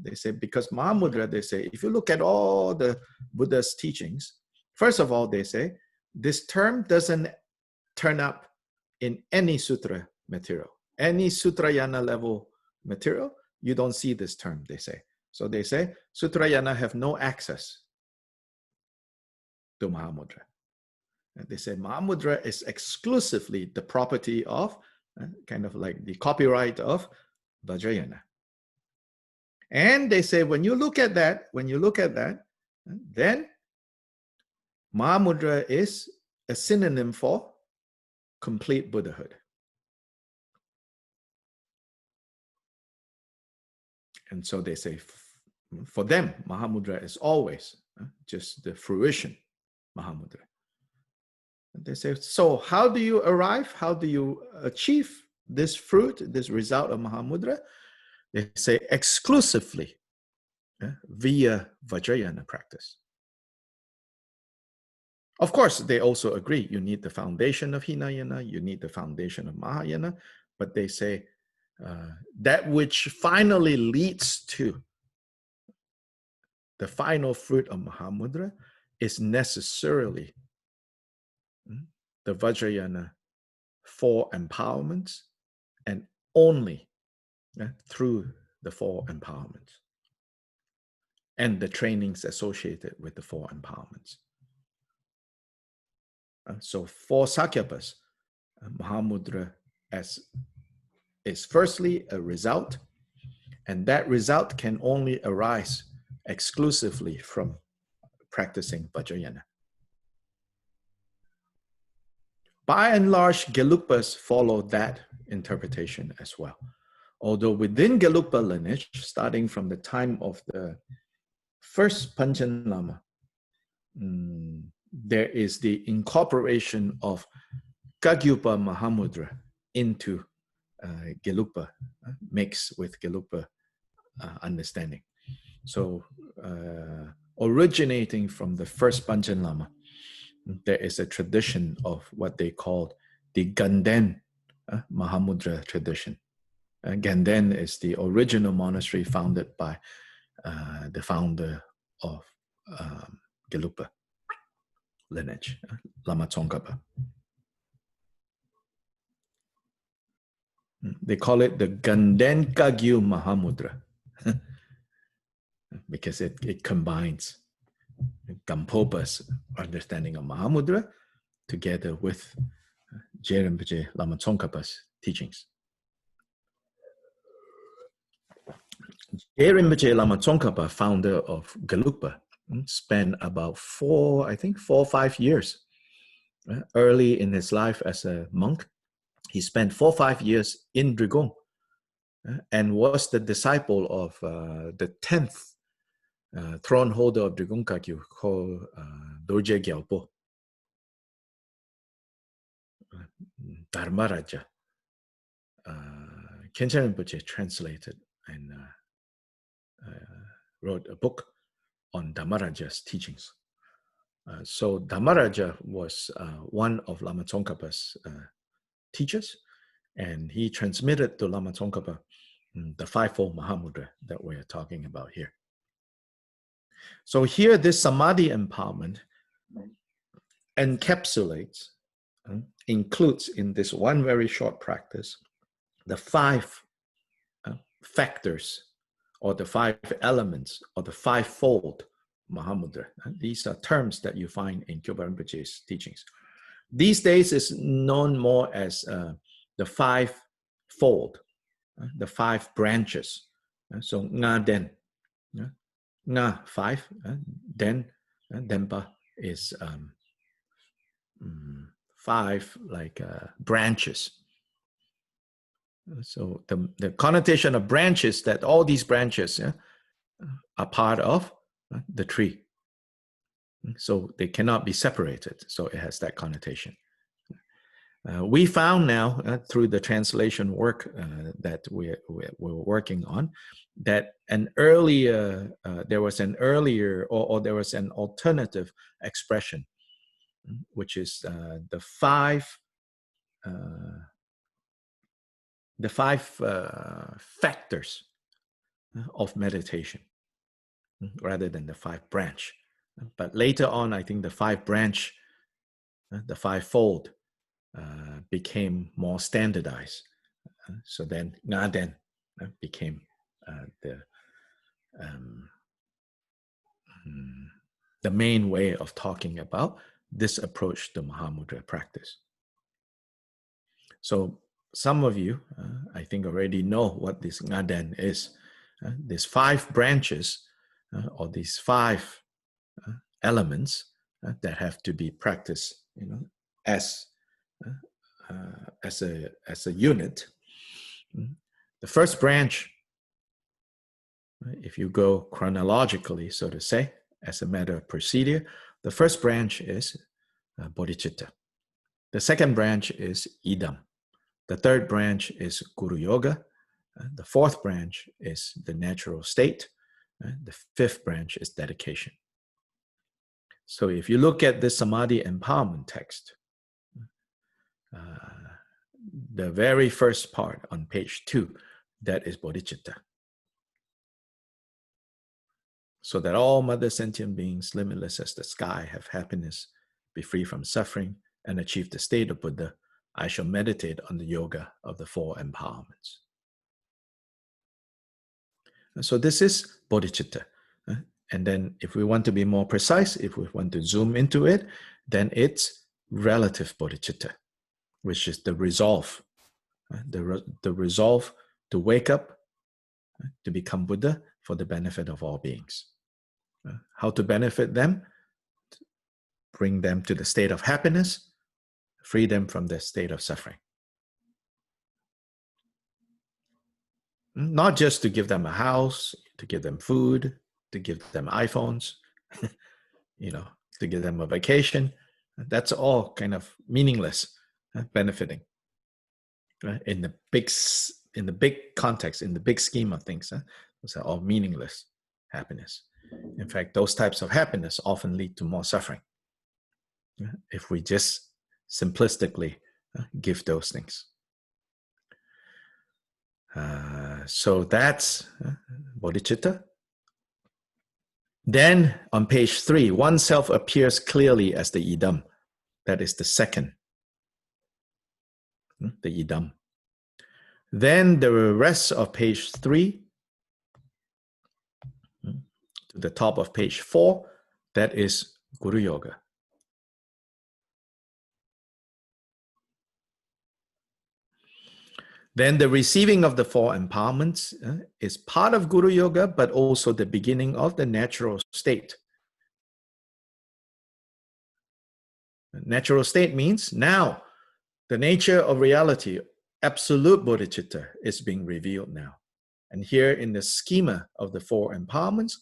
They say, because Mahamudra, they say, if you look at all the Buddha's teachings, first of all, they say, this term doesn't turn up in any sutra material. Any Sutrayana level material, you don't see this term, they say. So they say, Sutrayana have no access to Mahamudra. And they say Mahamudra is exclusively the property of, kind of like the copyright of Vajrayana. And they say, when you look at that, then Mahamudra is a synonym for complete Buddhahood. And so they say, for them, Mahamudra is always just the fruition, Mahamudra. And they say, so how do you arrive? How do you achieve this fruit, this result of Mahamudra? They say exclusively via Vajrayana practice. Of course, they also agree you need the foundation of Hinayana, you need the foundation of Mahayana, but they say that which finally leads to the final fruit of Mahamudra is necessarily the Vajrayana 4 empowerments, and only through the 4 empowerments and the trainings associated with the 4 empowerments. So for Sakyapas, Mahamudra is firstly a result, and that result can only arise exclusively from practicing Vajrayana. By and large, Gelugpas follow that interpretation as well. Although within Gelugpa lineage, starting from the time of the first Panchen Lama, there is the incorporation of Kagyupa Mahamudra into Gelugpa, mixed with Gelugpa understanding. So originating from the first Panchen Lama, there is a tradition of what they called the Ganden Mahamudra tradition. Ganden is the original monastery founded by the founder of Gelugpa lineage, Lama Tsongkhapa. They call it the Ganden Kagyu Mahamudra because it combines Gampopa's understanding of Mahamudra together with Je Rinpoche Lama Tsongkhapa's teachings. Je Rinpoche Lama Tsongkhapa, founder of Gelugpa, spent about 4 or 5 years. Early in his life as a monk, he spent 4 or 5 years in Drigong and was the disciple of the 10th throne holder of Drigong Kagyu called Dorje Gyalpo, Dharmaraja. Khenchen Rinpoche translated and wrote a book on Dharmaraja's teachings. So Dharmaraja was one of Lama Tsongkhapa's teachers, and he transmitted to Lama Tsongkhapa the 5-fold Mahamudra that we're talking about here. So here, this Samadhi empowerment encapsulates, includes in this one very short practice, the 5 factors or the 5 elements, or the 5-fold Mahamudra. These are terms that you find in Kyoba Rinpoche's teachings. These days it's known more as the 5-fold, the 5 branches. So Nga Den, Nga 5, Den, Denpa is 5 like branches. So the connotation of branches, that all these branches are part of the tree. So they cannot be separated. So it has that connotation. We found now through the translation work that we're working on, that there was an earlier or there was an alternative expression, which is the 5 factors of meditation, rather than the 5 branch. But later on, I think the 5 branch, the 5-fold, became more standardized. So then Ngaden became the main way of talking about this approach to Mahamudra practice. So some of you, I think, already know what this Ngaden is. These 5 branches, or these 5 elements that have to be practiced, as a unit. The first branch, if you go chronologically, so to say, as a matter of procedure, the first branch is bodhicitta. The second branch is idam. The third branch is guru yoga. The fourth branch is the natural state. The fifth branch is dedication. So if you look at the Samadhi empowerment text, the very first part on page 2, that is bodhicitta. So that all mother sentient beings, limitless as the sky, have happiness, be free from suffering, and achieve the state of Buddha, I shall meditate on the yoga of the 4 empowerments. So this is bodhicitta. And then if we want to be more precise, if we want to zoom into it, then it's relative bodhicitta, which is the resolve. The resolve to wake up, to become Buddha for the benefit of all beings. How to benefit them? Bring them to the state of happiness, free them from the state of suffering. Not just to give them a house, to give them food, to give them iPhones, to give them a vacation. That's all kind of meaningless benefiting. In the big context, in the big scheme of things, those are all meaningless happiness. In fact, those types of happiness often lead to more suffering if we just simplistically give those things. So that's bodhicitta. Then on page 3, oneself appears clearly as the idam. That is the second, the idam. Then the rest of page 3 to the top of page 4, that is Guru Yoga. Then the receiving of the 4 empowerments is part of Guru Yoga, but also the beginning of the natural state. Natural state means now the nature of reality, absolute bodhicitta, is being revealed now. And here in the schema of the 4 empowerments,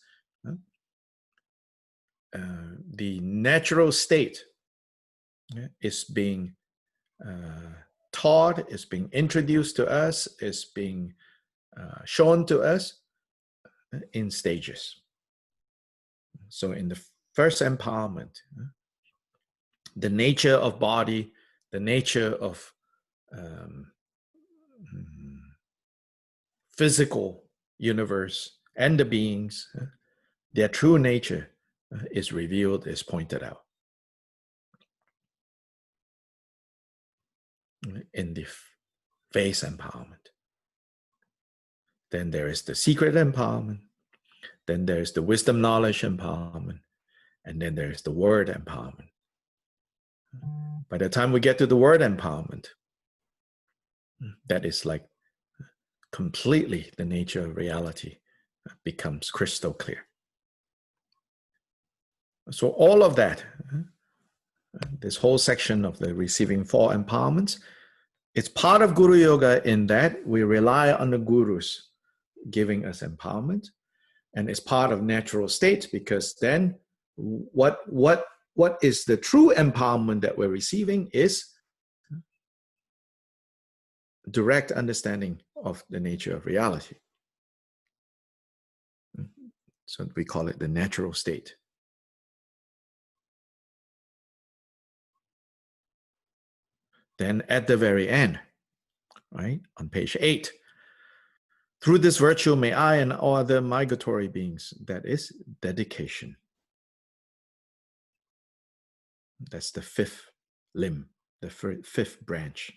the natural state is being taught, is being introduced to us, is being shown to us in stages. So in the first empowerment, the nature of body, the nature of physical universe and the beings, their true nature is revealed, is pointed out. In the face empowerment. Then there is the secret empowerment. Then there's the wisdom, knowledge empowerment. And then there's the word empowerment. By the time we get to the word empowerment, that is like completely the nature of reality becomes crystal clear. So all of that, this whole section of the receiving 4 empowerments, it's part of Guru Yoga in that we rely on the gurus giving us empowerment, and it's part of natural state, because then what is the true empowerment that we're receiving is direct understanding of the nature of reality. So we call it the natural state. Then at the very end, right, on page 8, through this virtue may I and all other migratory beings, that is dedication. That's the 5th limb, the 5th branch.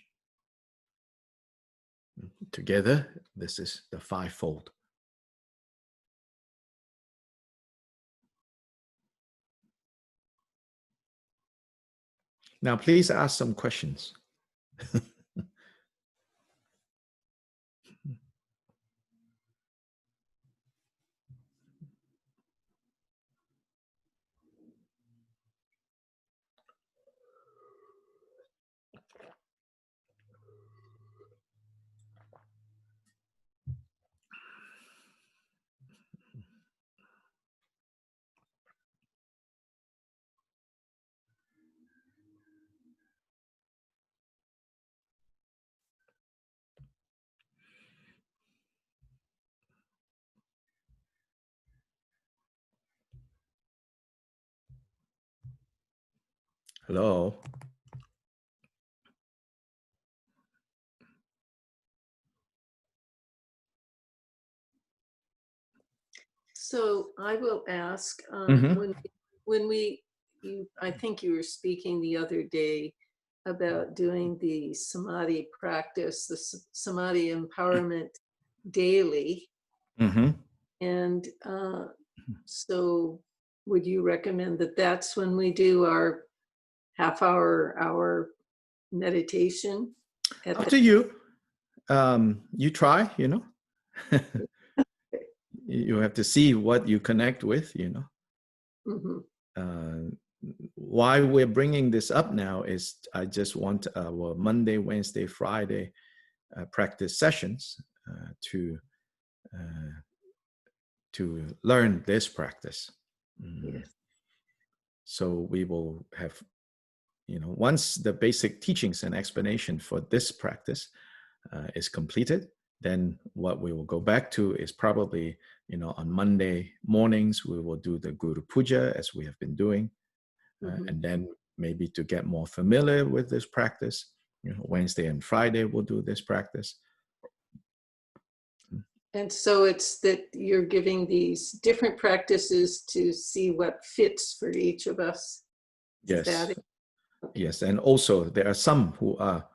Together, this is the 5-fold. Now, please ask some questions. Hello? So I will ask, Mhm. I think you were speaking the other day about doing the Samadhi practice, the Samadhi empowerment daily. Mhm. And so would you recommend that that's when we do our hour meditation? Up to you. You try, you know. You have to see what you connect with, you know. Mhm. Why we're bringing this up now is I just want our Monday, Wednesday, Friday practice sessions to learn this practice. Yes. So we will have, you know, once the basic teachings and explanation for this practice is completed, then what we will go back to is probably, you know, on Monday mornings, we will do the Guru Puja as we have been doing. And then maybe to get more familiar with this practice, you know, Wednesday and Friday we'll do this practice. And so it's that you're giving these different practices to see what fits for each of us. Yes. Okay. Yes. And also there are some who are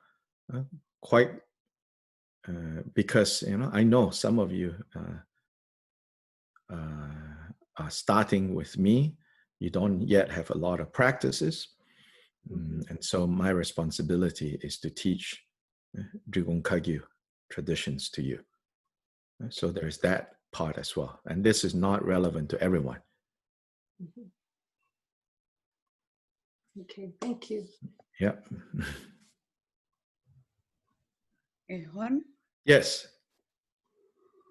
quite, because, you know, I know some of you are starting with me. You don't yet have a lot of practices. And so my responsibility is to teach Drigong Kagyu traditions to you. So there's that part as well. And this is not relevant to everyone. Okay, thank you. Yeah. Juan? Yes.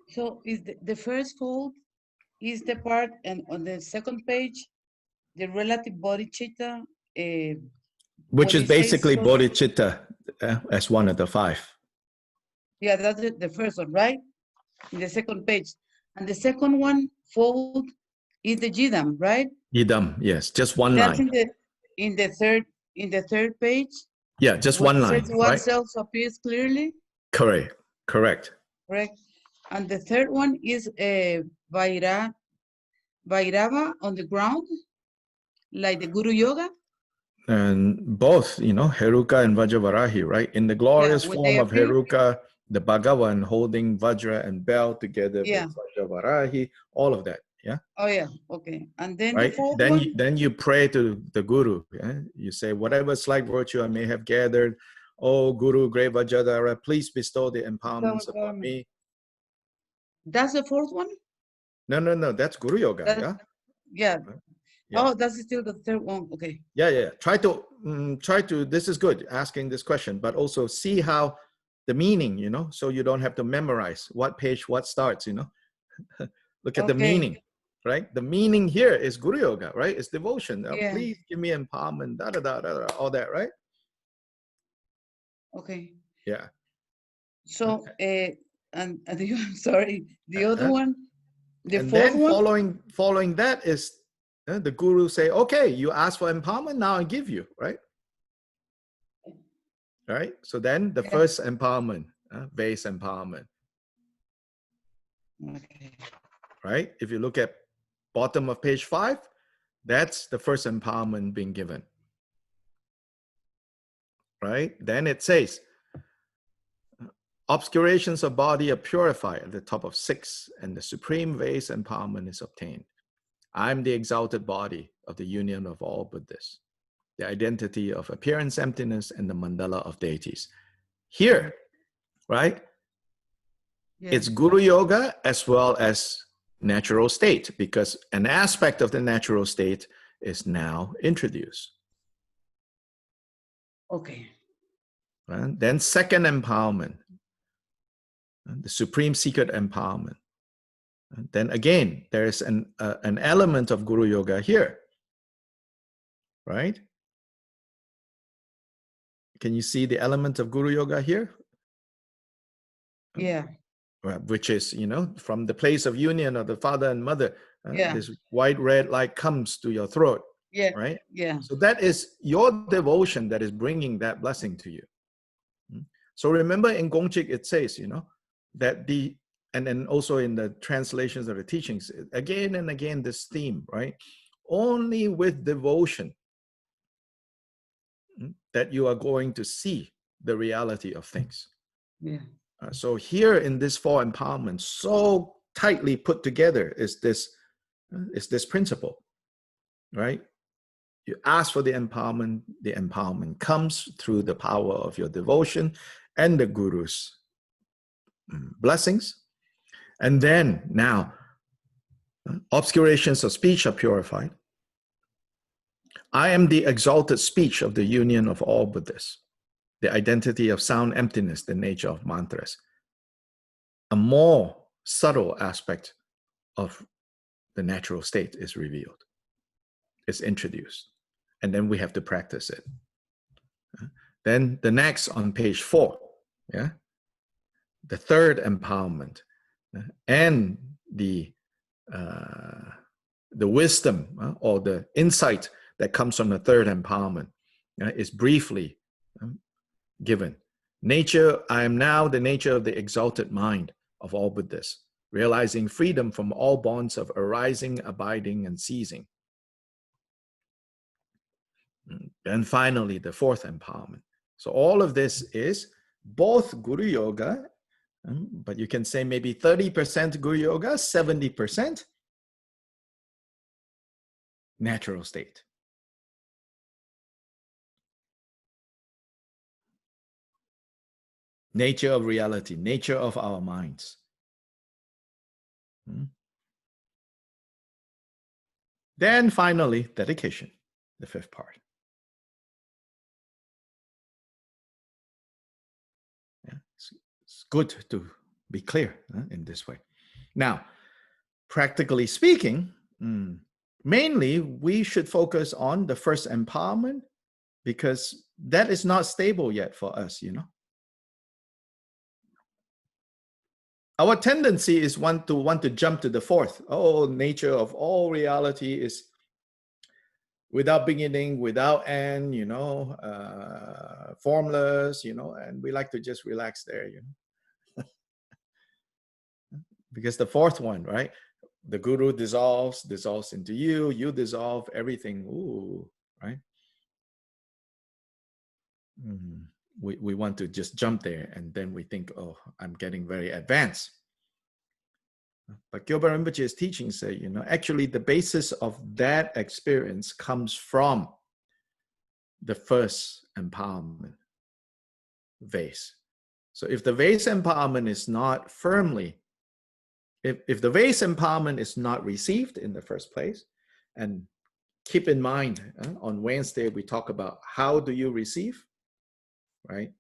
So is the first fold is the part, and on the second page, the relative bodhicitta, Which is basically so, bodhicitta as one of the 5. Yeah, that's the first one, right? In the second page. And the second one fold is the jidam, right? Yidam, yes, just one That's line. in the third page. Yeah, just one line, says right? oneself appears clearly. Correct. Correct. And the third one is Vairava on the ground, like the Guru Yoga. And both, you know, Heruka and Vajravarahi, right? In the glorious when form they of appear. Heruka, the Bhagavan holding Vajra and bell together Yeah. with Vajravarahi, all of that. Yeah. Oh yeah. Okay. And then the Right. fourth Then one. then you pray to the Guru. Yeah? You say, whatever slight virtue I may have gathered, oh Guru, great Vajradhara, please bestow the empowerments upon me. That's the fourth one? No. That's Guru Yoga. That's, Yeah. yeah. Yeah. Oh, that's still the third one. Okay. Yeah. Try to, this is good, asking this question, but also see how the meaning, so you don't have to memorize what page, what starts, Look at the Okay. meaning, right? The meaning here is Guru Yoga, right? It's devotion. Yeah. Please give me empowerment, all that, right? Okay. Yeah. So, and the, sorry, the other Uh-huh. one, the And fourth then one? following that is the Guru say, okay, you ask for empowerment, now I give you, right? Right? So then the Yeah. first empowerment, base empowerment, Okay. right? If you look at bottom of page 5, that's the first empowerment being given, right? Then it says, obscurations of body are purified at the top of 6, and the supreme base empowerment is obtained. I'm the exalted body of the union of all Buddhas, the identity of appearance emptiness and the mandala of deities. Here, right? Yeah. It's Guru Yoga as well as natural state, because an aspect of the natural state is now introduced. Okay. Right? Then second empowerment, the supreme secret empowerment. And then again, there is an element of Guru Yoga here, right? Can you see the element of Guru Yoga here? Yeah. Which is, from the place of union of the father and mother, Yeah. this white red light comes to your throat, Yeah. right? Yeah. So that is your devotion that is bringing that blessing to you. So remember in Gongchik it says, that and then also in the translations of the teachings, again and again, this theme, right? Only with devotion that you are going to see the reality of things. Yeah. So here in this 4 empowerments, so tightly put together is this principle, right? You ask for the empowerment comes through the power of your devotion and the Guru's blessings. And then now, obscurations of speech are purified. I am the exalted speech of the union of all Buddhas, the identity of sound emptiness, the nature of mantras. A more subtle aspect of the natural state is revealed, it's introduced, and then we have to practice it. Then the next on page 4, the third empowerment and the wisdom or the insight that comes from the third empowerment is briefly given. Nature, I am now the nature of the exalted mind of all Buddhas, realizing freedom from all bonds of arising, abiding, and ceasing. And finally, the fourth empowerment. So all of this is both Guru Yoga, but you can say maybe 30% Guru Yoga, 70% natural state. Nature of reality, nature of our minds. Then finally, dedication, the fifth part. It's good to be clear in this way. Now, practically speaking, mainly we should focus on the first empowerment because that is not stable yet for us, Our tendency is want to jump to the fourth. Oh, nature of all reality is without beginning, without end, formless, and we like to just relax there, because the fourth one, right? The Guru dissolves into you, you dissolve everything. Ooh, right? we want to just jump there, and then we think, oh, I'm getting very advanced. But Gilbert Rinpoche's teachings say, actually the basis of that experience comes from the first empowerment vase. So if the vase empowerment is not firmly, if the vase empowerment is not received in the first place, and keep in mind, on Wednesday we talk about how do you receive, right?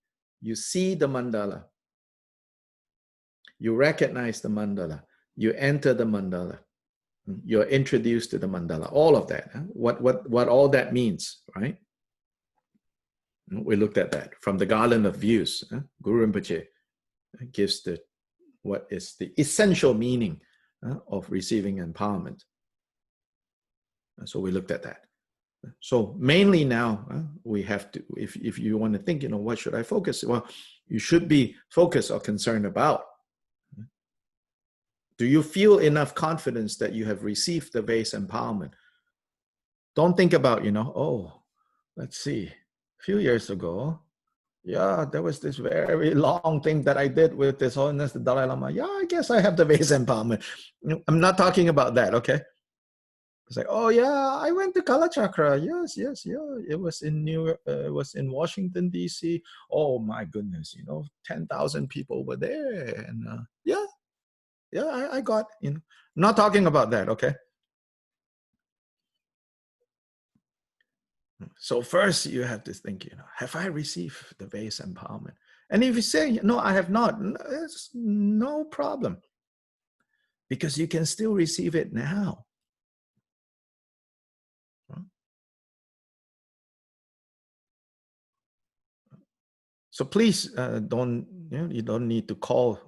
You see the mandala, you recognize the mandala, you enter the mandala, you're introduced to the mandala, all of that, what all that means, right? We looked at that from the Garland of Views. Guru Rinpoche gives what is the essential meaning of receiving empowerment. So we looked at that. So mainly now we have to, if you want to think, what should I focus? Well, you should be focused or concerned about. Do you feel enough confidence that you have received the base empowerment? Don't think about, oh, let's see, a few years ago, yeah, there was this very long thing that I did with His Holiness the Dalai Lama. Yeah, I guess I have the base empowerment. I'm not talking about that, okay? It's like, oh yeah, I went to Kalachakra. Yes, yeah. It was in it was in Washington D.C. Oh my goodness, 10,000 people were there, and yeah, I got. Not talking about that, okay? So first, you have to think, have I received the base empowerment? And if you say, no, I have not, it's no problem, because you can still receive it now. So please you don't need to call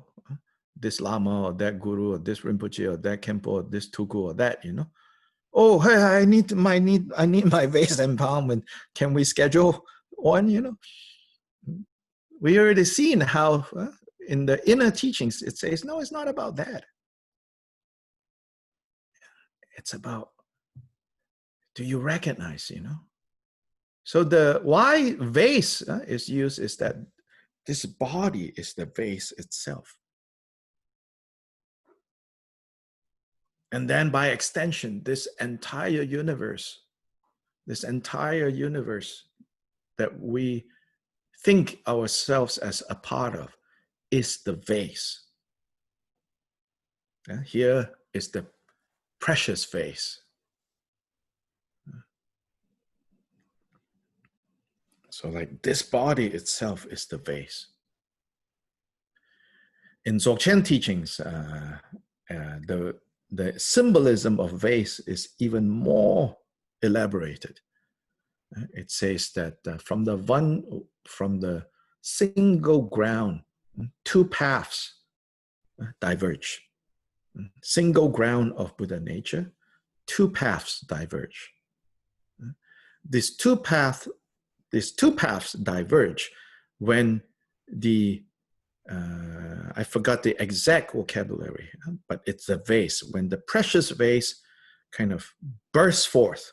this Lama or that Guru or this Rinpoche or that Khenpo or this Tuku or that, Oh, hey, I need my base empowerment. Can we schedule one? We already seen how in the inner teachings it says, no, it's not about that. It's about, do you recognize, So the why vase is used is that this body is the vase itself. And then by extension, this entire universe that we think ourselves as a part of is the vase. Here is the precious vase. So like this body itself is the vase. In Dzogchen teachings, the symbolism of vase is even more elaborated. It says that from the single ground, two paths diverge. Single ground of Buddha nature, two paths diverge. These two paths diverge when I forgot the exact vocabulary, but it's a vase. When the precious vase kind of bursts forth,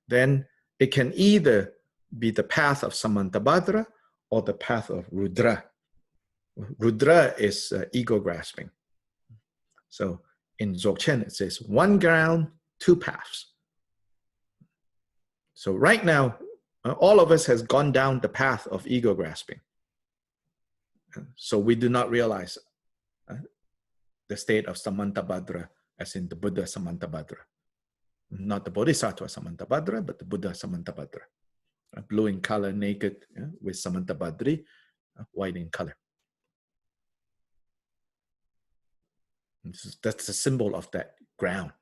then it can either be the path of Samantabhadra or the path of Rudra. Rudra is ego grasping. So in Dzogchen, it says one ground, two paths. So right now, all of us has gone down the path of ego grasping. So we do not realize the state of Samantabhadra, as in the Buddha Samantabhadra. Not the Bodhisattva Samantabhadra, but the Buddha Samantabhadra. Blue in color, naked, with Samantabhadri, white in color. That's a symbol of that ground.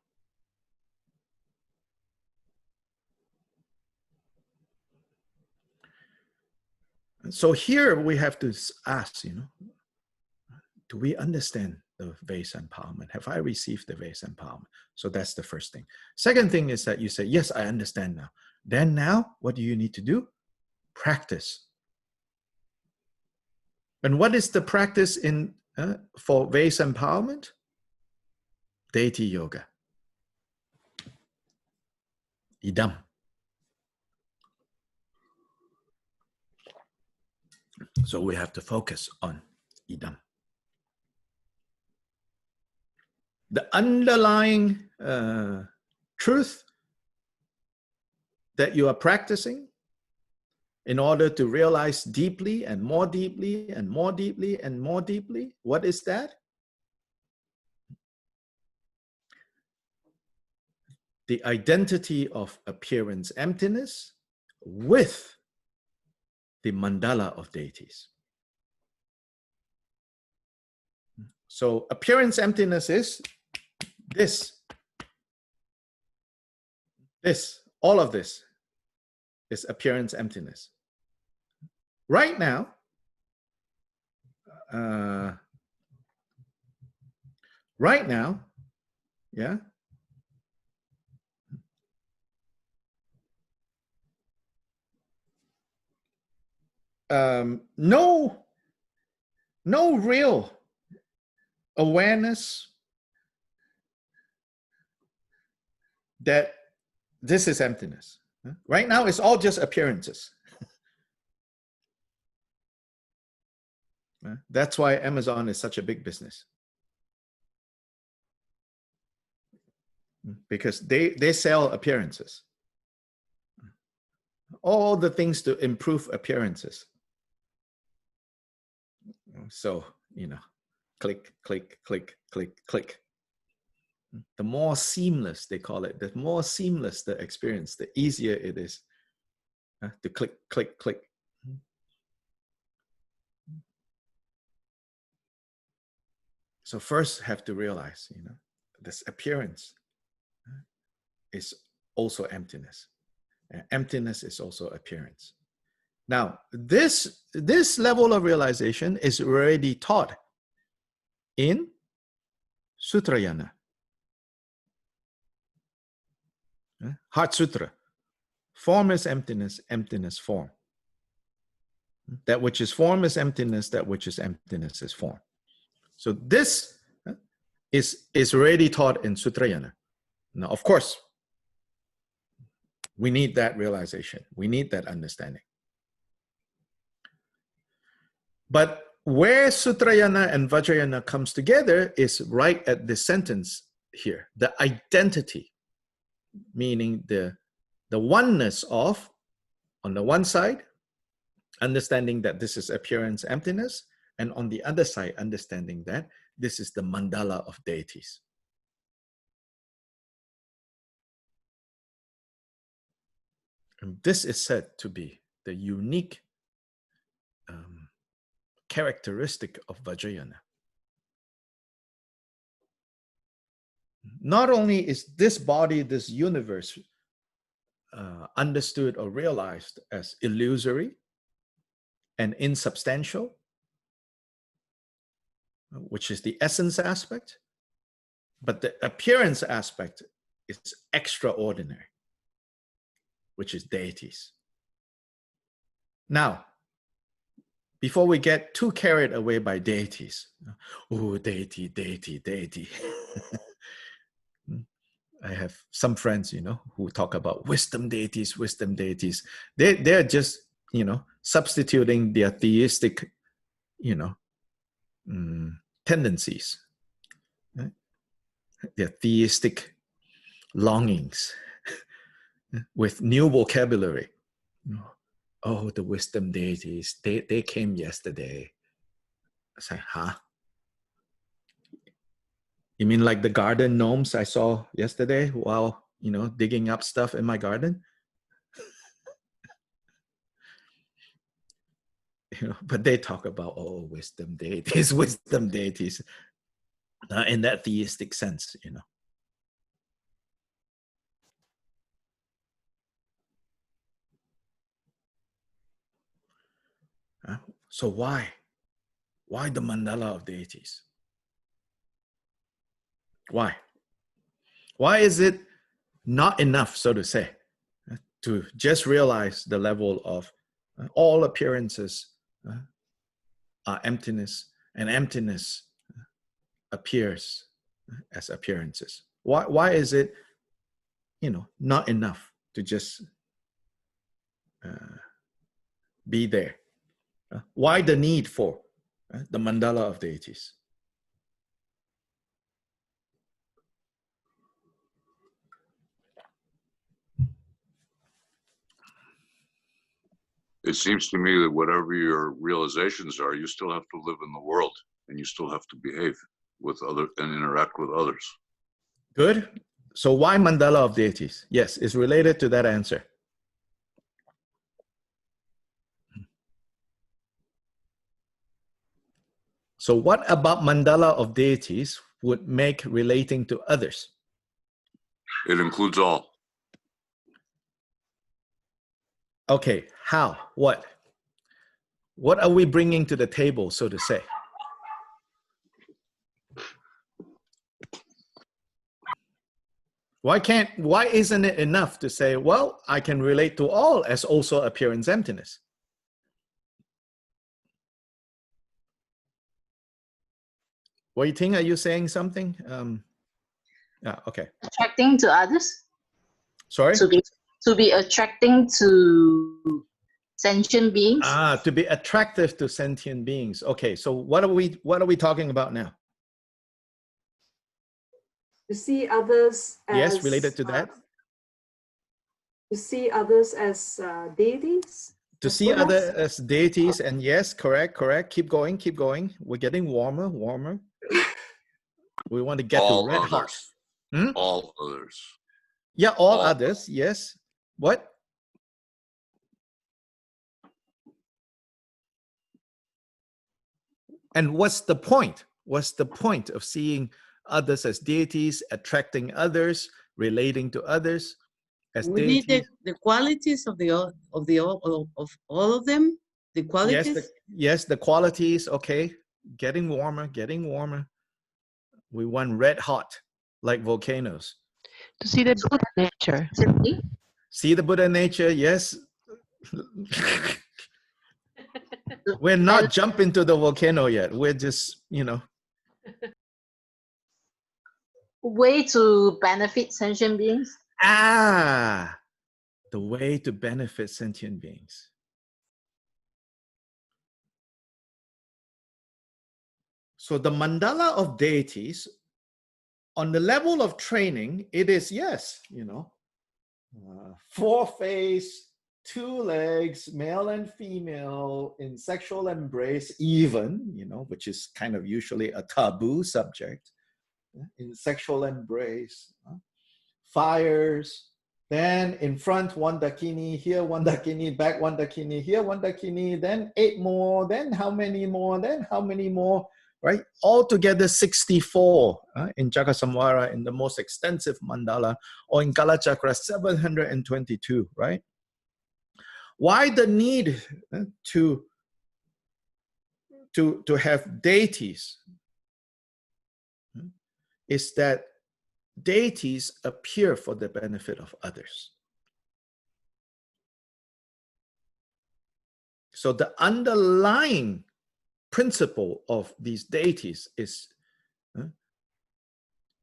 And so here we have to ask, do we understand the vase empowerment? Have I received the vase empowerment? So that's the first thing. Second thing is that you say, yes, I understand now. Then now, what do you need to do? Practice. And what is the practice for vase empowerment? Deity yoga. Idam. So we have to focus on idam. The underlying truth that you are practicing in order to realize deeply and more deeply and more deeply and more deeply, what is that? The identity of appearance emptiness with the mandala of deities. So appearance emptiness is this, all of this is appearance emptiness. Right now, yeah, no real awareness that this is emptiness. Right now, it's all just appearances. That's why Amazon is such a big business. Because they sell appearances. All the things to improve appearances. So, click, click, click, click, click. The more seamless, they call it, the more seamless the experience, the easier it is to click, click, click. So first have to realize, this appearance is also emptiness. And emptiness is also appearance. Now, this level of realization is already taught in Sutrayana. Heart Sutra. Form is emptiness, emptiness form. That which is form is emptiness, that which is emptiness is form. So this is already taught in Sutrayana. Now, of course, we need that realization. We need that understanding. But where Sutrayana and Vajrayana comes together is right at this sentence here. The identity, meaning the oneness of, on the one side, understanding that this is appearance emptiness, and on the other side, understanding that this is the mandala of deities. And this is said to be the unique characteristic of Vajrayana. Not only is this body, this universe, understood or realized as illusory and insubstantial, which is the essence aspect, but the appearance aspect is extraordinary, which is deities. Now, before we get too carried away by deities, oh, deity, deity, deity. I have some friends, who talk about wisdom deities, wisdom deities. They're just, substituting their theistic, tendencies, right? Their theistic longings with new vocabulary. Oh, the wisdom deities, they came yesterday. It's like, huh? You mean like the garden gnomes I saw yesterday while, digging up stuff in my garden? But they talk about, oh, wisdom deities, wisdom deities, in that theistic sense, So why? Why the mandala of deities? Why? Why is it not enough, so to say, to just realize the level of all appearances are emptiness, and emptiness appears as appearances? Why is it, not enough to just be there? Why the need for the mandala of deities? It seems to me that whatever your realizations are, you still have to live in the world, and you still have to behave with other and interact with others. Good. So why mandala of deities? Yes, it's related to that answer. So what about mandala of deities would make relating to others? It includes all. Okay, how? What? What are we bringing to the table, so to say? Why isn't it enough to say, well, I can relate to all as also appearance emptiness? Wei Ting, are you saying something? Yeah, okay. Attracting to others. Sorry? To be attracting to sentient beings. To be attractive to sentient beings. Okay, so what are we talking about now? To see others as, Yes, related to that. To see others as deities. To see others as deities, and yes, correct. Keep going. We're getting warmer. We want to get All to red others. hot. All others. Yeah, all others, yes. What? And what's the point? What's the point of seeing others as deities, attracting others, relating to others as We deities? need the qualities of all of them. The qualities. Yes, the qualities. Okay, getting warmer. We want red hot, like volcanoes. To see the Buddha nature. See the Buddha nature, yes. We're not jumping to the volcano yet. We're just, Way to benefit sentient beings. the way to benefit sentient beings. So the mandala of deities, on the level of training, it is, yes, 4 face, 2 legs, male and female, in sexual embrace, even, which is kind of usually a taboo subject, in sexual embrace, fires, then in front 1 dakini, here 1 dakini, back 1 dakini, here 1 dakini, then 8 more, then how many more, right? Altogether 64 in Jagasamvara, in the most extensive mandala, or in Kalachakra 722, right? Why the need to have deities? Is that deities appear for the benefit of others. So the underlying principle of these deities is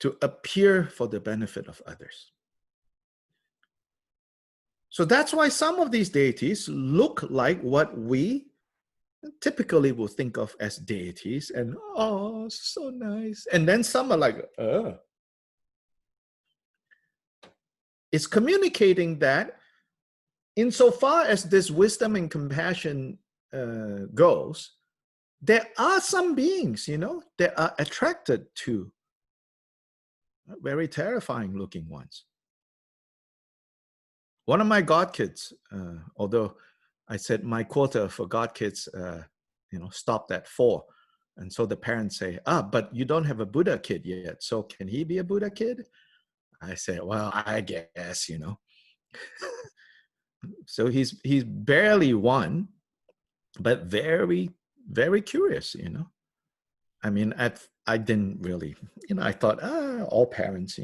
to appear for the benefit of others. So that's why some of these deities look like what we typically will think of as deities, and oh, so nice. And then some are like, It's communicating that insofar as this wisdom and compassion goes, there are some beings, that are attracted to very terrifying looking ones. One of my godkids, although I said my quota for godkids, stopped at 4. And so the parents say, but you don't have a Buddha kid yet. So can he be a Buddha kid? I say, well, I guess, So he's barely 1, but very, very curious, I mean, I didn't really, I thought, all parents,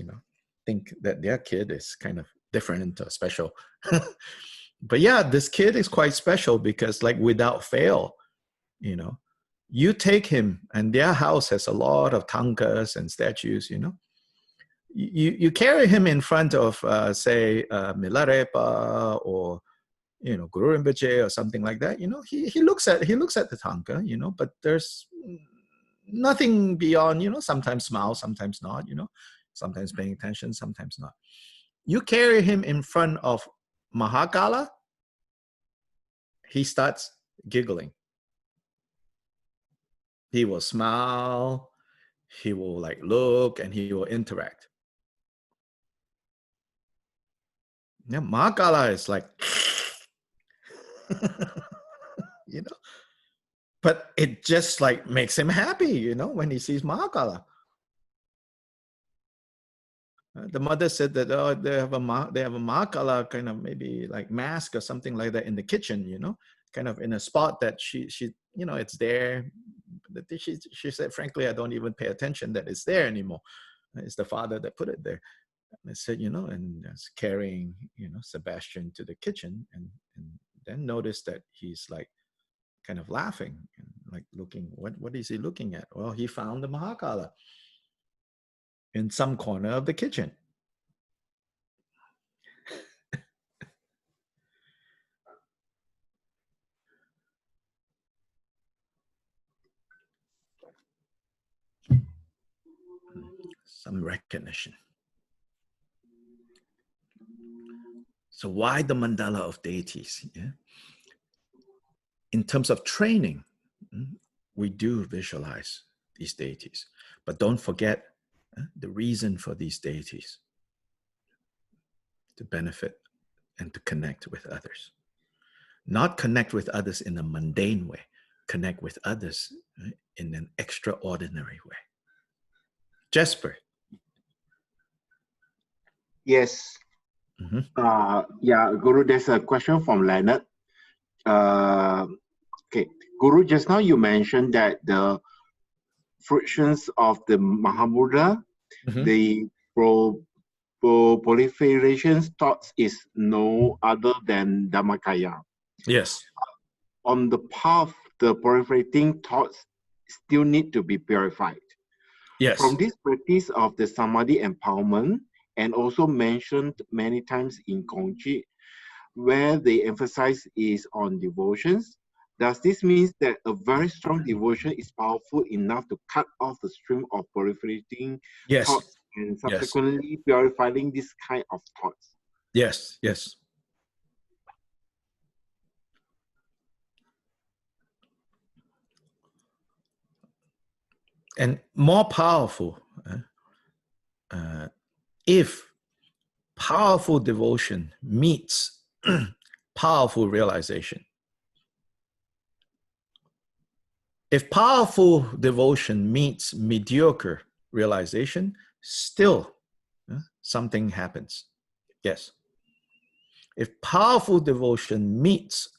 think that their kid is kind of different or special. But yeah, this kid is quite special because, like, without fail, you take him, and their house has a lot of tankas and statues, You carry him in front of, say, Milarepa or you know, Guru Rinpoche or something like that, you know, he looks at the Thangka, you know, but there's nothing beyond, you know, sometimes smile, sometimes not, you know, sometimes paying attention, sometimes not. You carry him in front of Mahakala, he starts giggling. He will smile, he will like look, and he will interact. Yeah, Mahakala is like, you know, but it just like makes him happy, you know, when he sees Mahakala. The mother said that, oh, they have a Mahakala kind of maybe like mask or something like that in the kitchen, you know, kind of in a spot that she you know, it's there. She said, frankly, I don't even pay attention that it's there anymore. It's the father that put it there. And I said, you know, and carrying, you know, Sebastian to the kitchen, and then noticed that he's like kind of laughing and like looking, what is he looking at? Well, he found the Mahakala in some corner of the kitchen. Some recognition. So why the mandala of deities? Yeah? In terms of training, we do visualize these deities, but don't forget the reason for these deities: to benefit and to connect with others. Not connect with others in a mundane way, connect with others in an extraordinary way. Jasper. Yes. Yeah, Guru, there's a question from Leonard. Okay, Guru, just now you mentioned that the fruitions of the Mahabodha, the proliferation thoughts is no other than Dhammakaya. Yes. On the path, the proliferating thoughts still need to be purified. Yes. From this practice of the Samadhi empowerment, and also mentioned many times in Kongji, where the emphasis is on devotions, does this mean that a very strong devotion is powerful enough to cut off the stream of proliferating thoughts and subsequently purifying this kind of thoughts? Yes, yes. And more powerful, if powerful devotion meets powerful realization. If powerful devotion meets mediocre realization, still something happens. Yes. If powerful devotion meets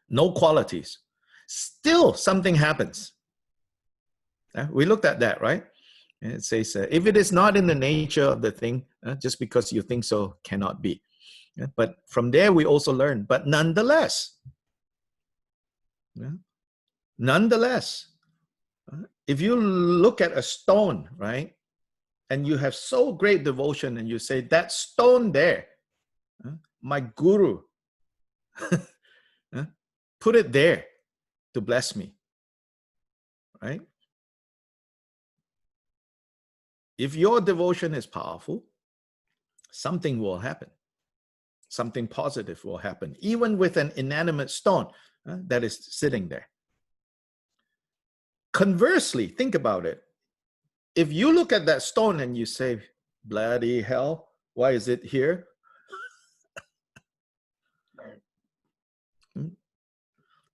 no qualities, still something happens. We looked at that, right? And it says, if it is not in the nature of the thing, just because you think so cannot be. But from there, we also learn, but nonetheless, if you look at a stone, right, and you have so great devotion and you say, that stone there, my guru put it there to bless me, right? If your devotion is powerful, something will happen. Something positive will happen, even with an inanimate stone that is sitting there. Conversely, think about it. If you look at that stone and you say, bloody hell, why is it here?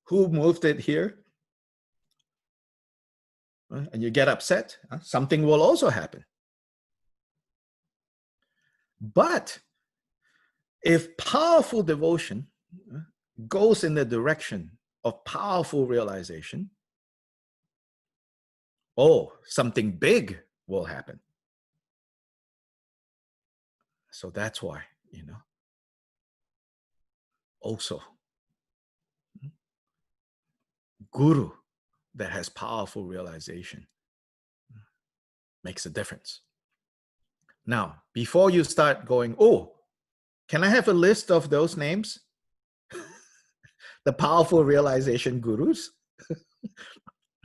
Who moved it here? And you get upset, something will also happen. But if powerful devotion goes in the direction of powerful realization, oh, something big will happen. So that's why, also, guru that has powerful realization makes a difference. Now, before you start going, oh, can I have a list of those names? the powerful realization gurus?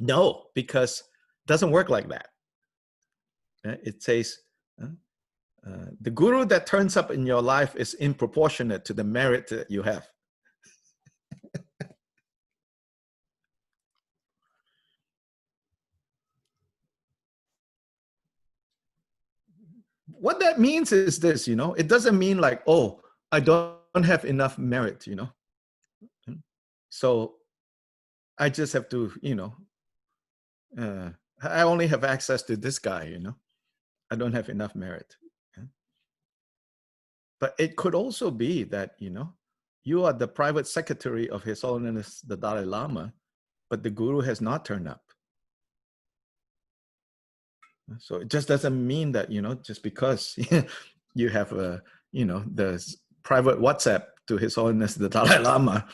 No, because it doesn't work like that. It says the guru that turns up in your life is disproportionate to the merit that you have. What that means is this, it doesn't mean like, oh, I don't have enough merit, so I just have to, I only have access to this guy, I don't have enough merit. But it could also be that, you are the private secretary of His Holiness the Dalai Lama, but the guru has not turned up. So it just doesn't mean that, just because you have the private WhatsApp to His Holiness the Dalai Lama,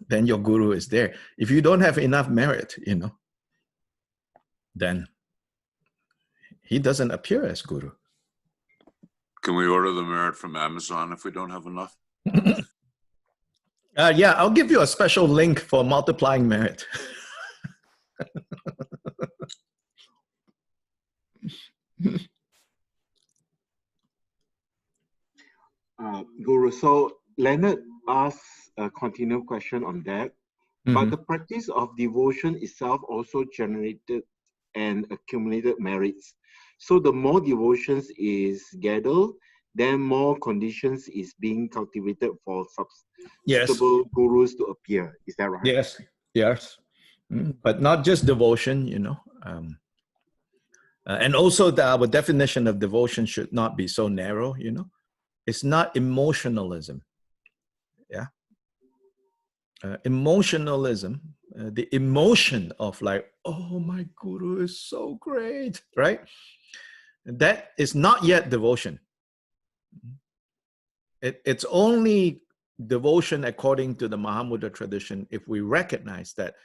then your guru is there. If you don't have enough merit, then he doesn't appear as guru. Can we order the merit from Amazon if we don't have enough? Yeah, I'll give you a special link for multiplying merit. Guru, so Leonard asked a continual question on that. But the practice of devotion itself also generated and accumulated merits. So the more devotions is gathered, then more conditions is being cultivated for suitable gurus to appear. Is that right? Yes. But not just devotion, and also our definition of devotion should not be so narrow, It's not emotionalism. Yeah. Emotionalism, the emotion of like, oh, my guru is so great, right? That is not yet devotion. It's only devotion according to the Mahamudra tradition if we recognize that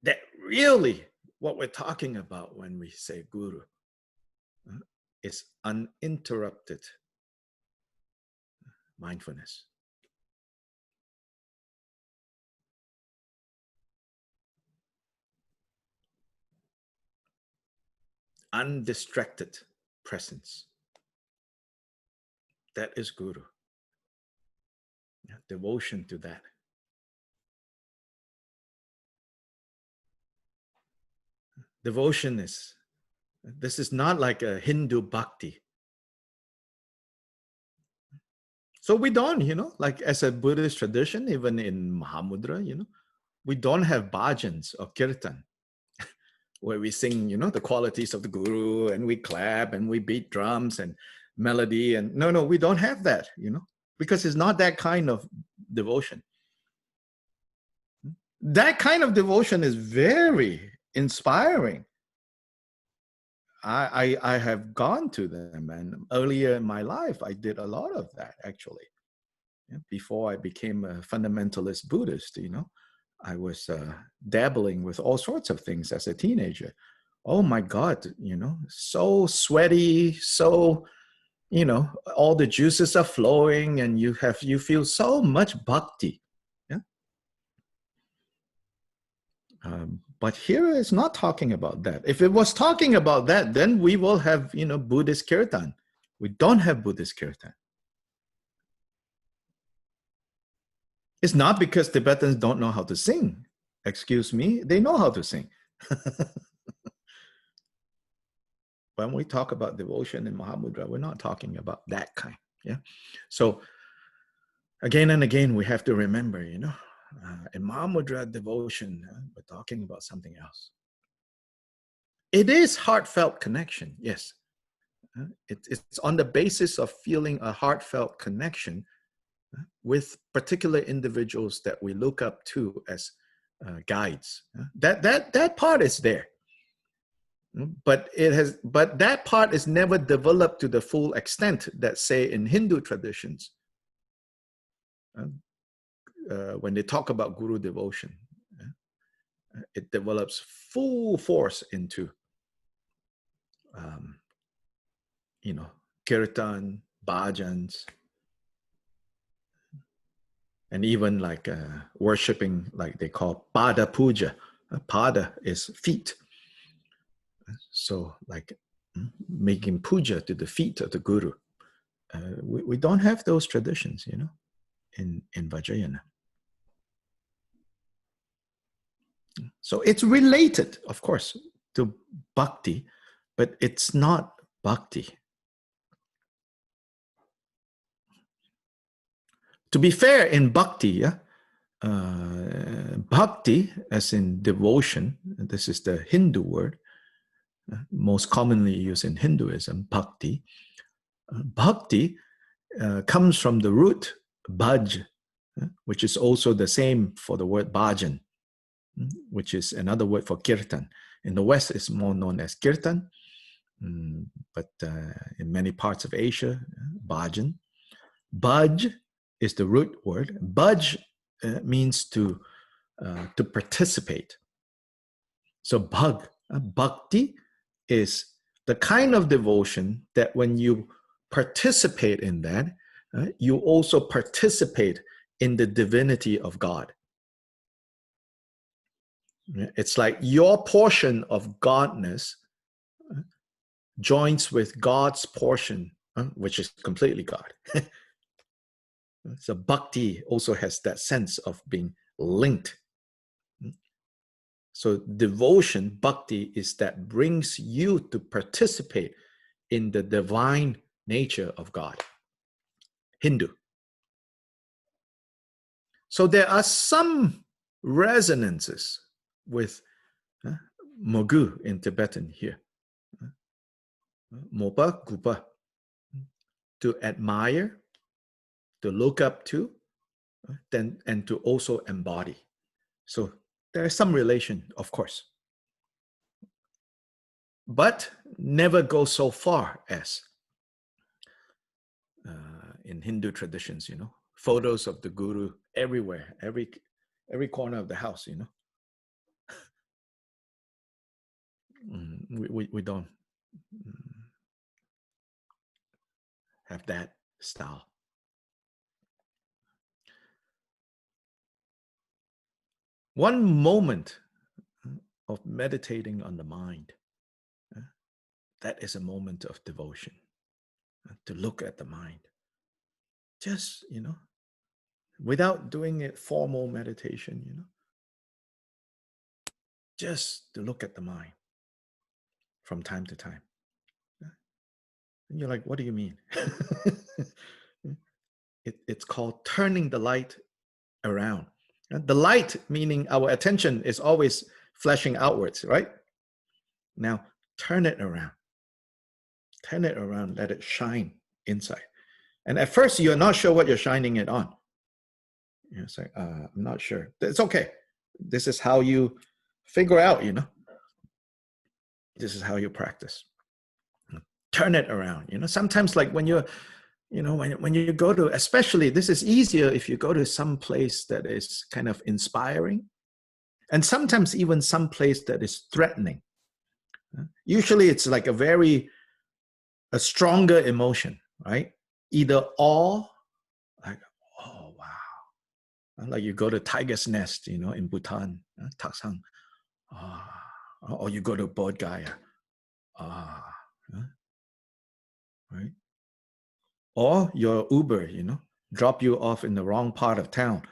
that really what we're talking about when we say guru is uninterrupted mindfulness. Undistracted presence. That is guru. Devotion to that. Devotion this is not like a Hindu bhakti. So we don't, like as a Buddhist tradition, even in Mahamudra, we don't have bhajans or kirtan where we sing, the qualities of the guru and we clap and we beat drums and melody. And no, we don't have that, because it's not that kind of devotion. That kind of devotion is very inspiring. I have gone to them, and earlier in my life, I did a lot of that actually. Before I became a fundamentalist Buddhist, I was dabbling with all sorts of things as a teenager. Oh my God, so sweaty, so, all the juices are flowing and you feel so much bhakti. Yeah. But here it's not talking about that. If it was talking about that, then we will have, Buddhist kirtan. We don't have Buddhist kirtan. It's not because Tibetans don't know how to sing. Excuse me, they know how to sing. When we talk about devotion in Mahamudra, we're not talking about that kind. Yeah. So again and again, we have to remember, in Mahamudra devotion, we're talking about something else. It is heartfelt connection, yes. It's on the basis of feeling a heartfelt connection with particular individuals that we look up to as guides. That part is there. But that part is never developed to the full extent that, say, in Hindu traditions, when they talk about guru devotion, it develops full force into, kirtan, bhajans, And even like worshipping, like they call pada puja. Pada is feet. So like making puja to the feet of the guru. We don't have those traditions, you know, in Vajrayana. So it's related, of course, to bhakti, but it's not bhakti. To be fair, in bhakti, bhakti, as in devotion, this is the Hindu word, most commonly used in Hinduism, bhakti. Bhakti comes from the root bhaj, which is also the same for the word bhajan, which is another word for kirtan. In the West, it's more known as kirtan, but in many parts of Asia, bhajan. Bhaj is the root word. Bhaj means to participate. So bhakti is the kind of devotion that when you participate in that, you also participate in the divinity of God. It's like your portion of godness joins with God's portion, which is completely God. So bhakti also has that sense of being linked. So devotion, bhakti, is that brings you to participate in the divine nature of God. Hindu. So there are some resonances with mogu in Tibetan here. Mopa, gupa. To admire, to look up to, and to also embody. So there is some relation, of course. But never go so far as in Hindu traditions, you know, photos of the guru everywhere, every corner of the house, you know. We don't have that style. One moment of meditating on the mind, that is a moment of devotion, to look at the mind. Just, you know, without doing it formal meditation, you know, just to look at the mind from time to time. And you're like, what do you mean? It's called turning the light around. The light, meaning our attention is always flashing outwards, right? Now, turn it around. Turn it around, let it shine inside. And at first, you're not sure what you're shining it on. It's like, I'm not sure. It's okay. This is how you figure out, you know. This is how you practice. Turn it around, you know. Sometimes, like when you're, you know, when you go to, especially this is easier if you go to some place that is kind of inspiring, and sometimes even some place that is threatening. Usually it's like a stronger emotion, right? Either awe, like, oh, wow. Like you go to Tiger's Nest, you know, in Bhutan, Taksang. Or you go to Bodh Gaya. Right? Or your Uber, you know, drop you off in the wrong part of town.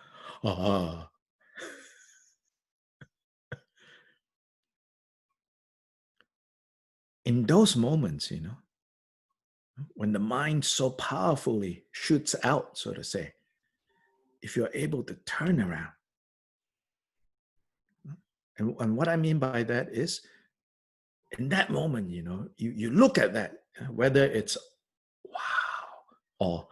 In those moments, you know, when the mind so powerfully shoots out, so to say, if you're able to turn around, and what I mean by that is, in that moment, you know, you look at that, whether it's wow or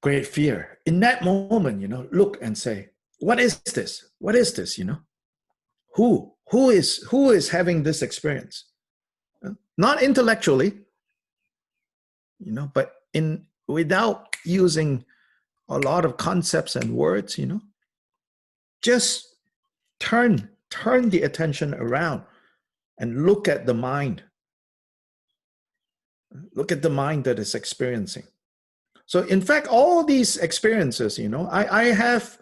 great fear. In that moment, you know, look and say, what is this? What is this, you know? Who is having this experience? Not intellectually, you know, but without using a lot of concepts and words, you know, just turn the attention around and look at the mind. Look at the mind that is experiencing. So in fact, all these experiences, I have,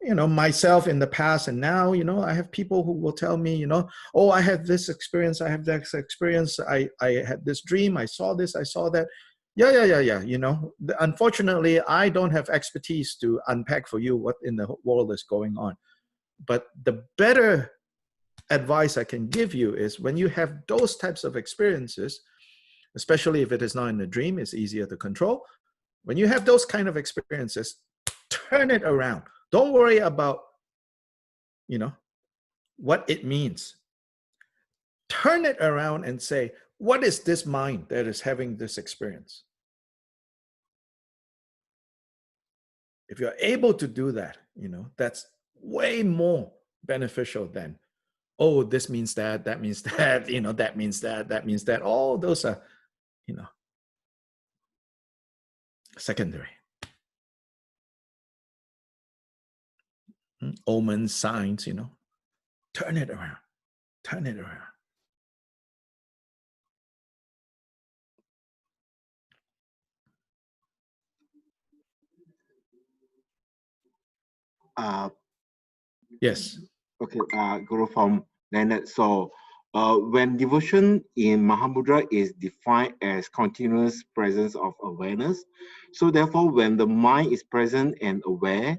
myself in the past and now, I have people who will tell me, oh, I had this experience, I have that experience, I had this dream, I saw this, I saw that. Yeah. Unfortunately, I don't have expertise to unpack for you what in the world is going on. But the better advice I can give you is when you have those types of experiences, especially if it is not in a dream, it's easier to control. When you have those kind of experiences, turn it around. Don't worry about, what it means. Turn it around and say, what is this mind that is having this experience? If you're able to do that, that's way more beneficial than, oh, this means that means that, that means that means that. All those are, secondary. Omens, signs, turn it around. Turn it around. Yes. Okay, Guru from Leonard. So when devotion in Mahamudra is defined as continuous presence of awareness, so therefore when the mind is present and aware,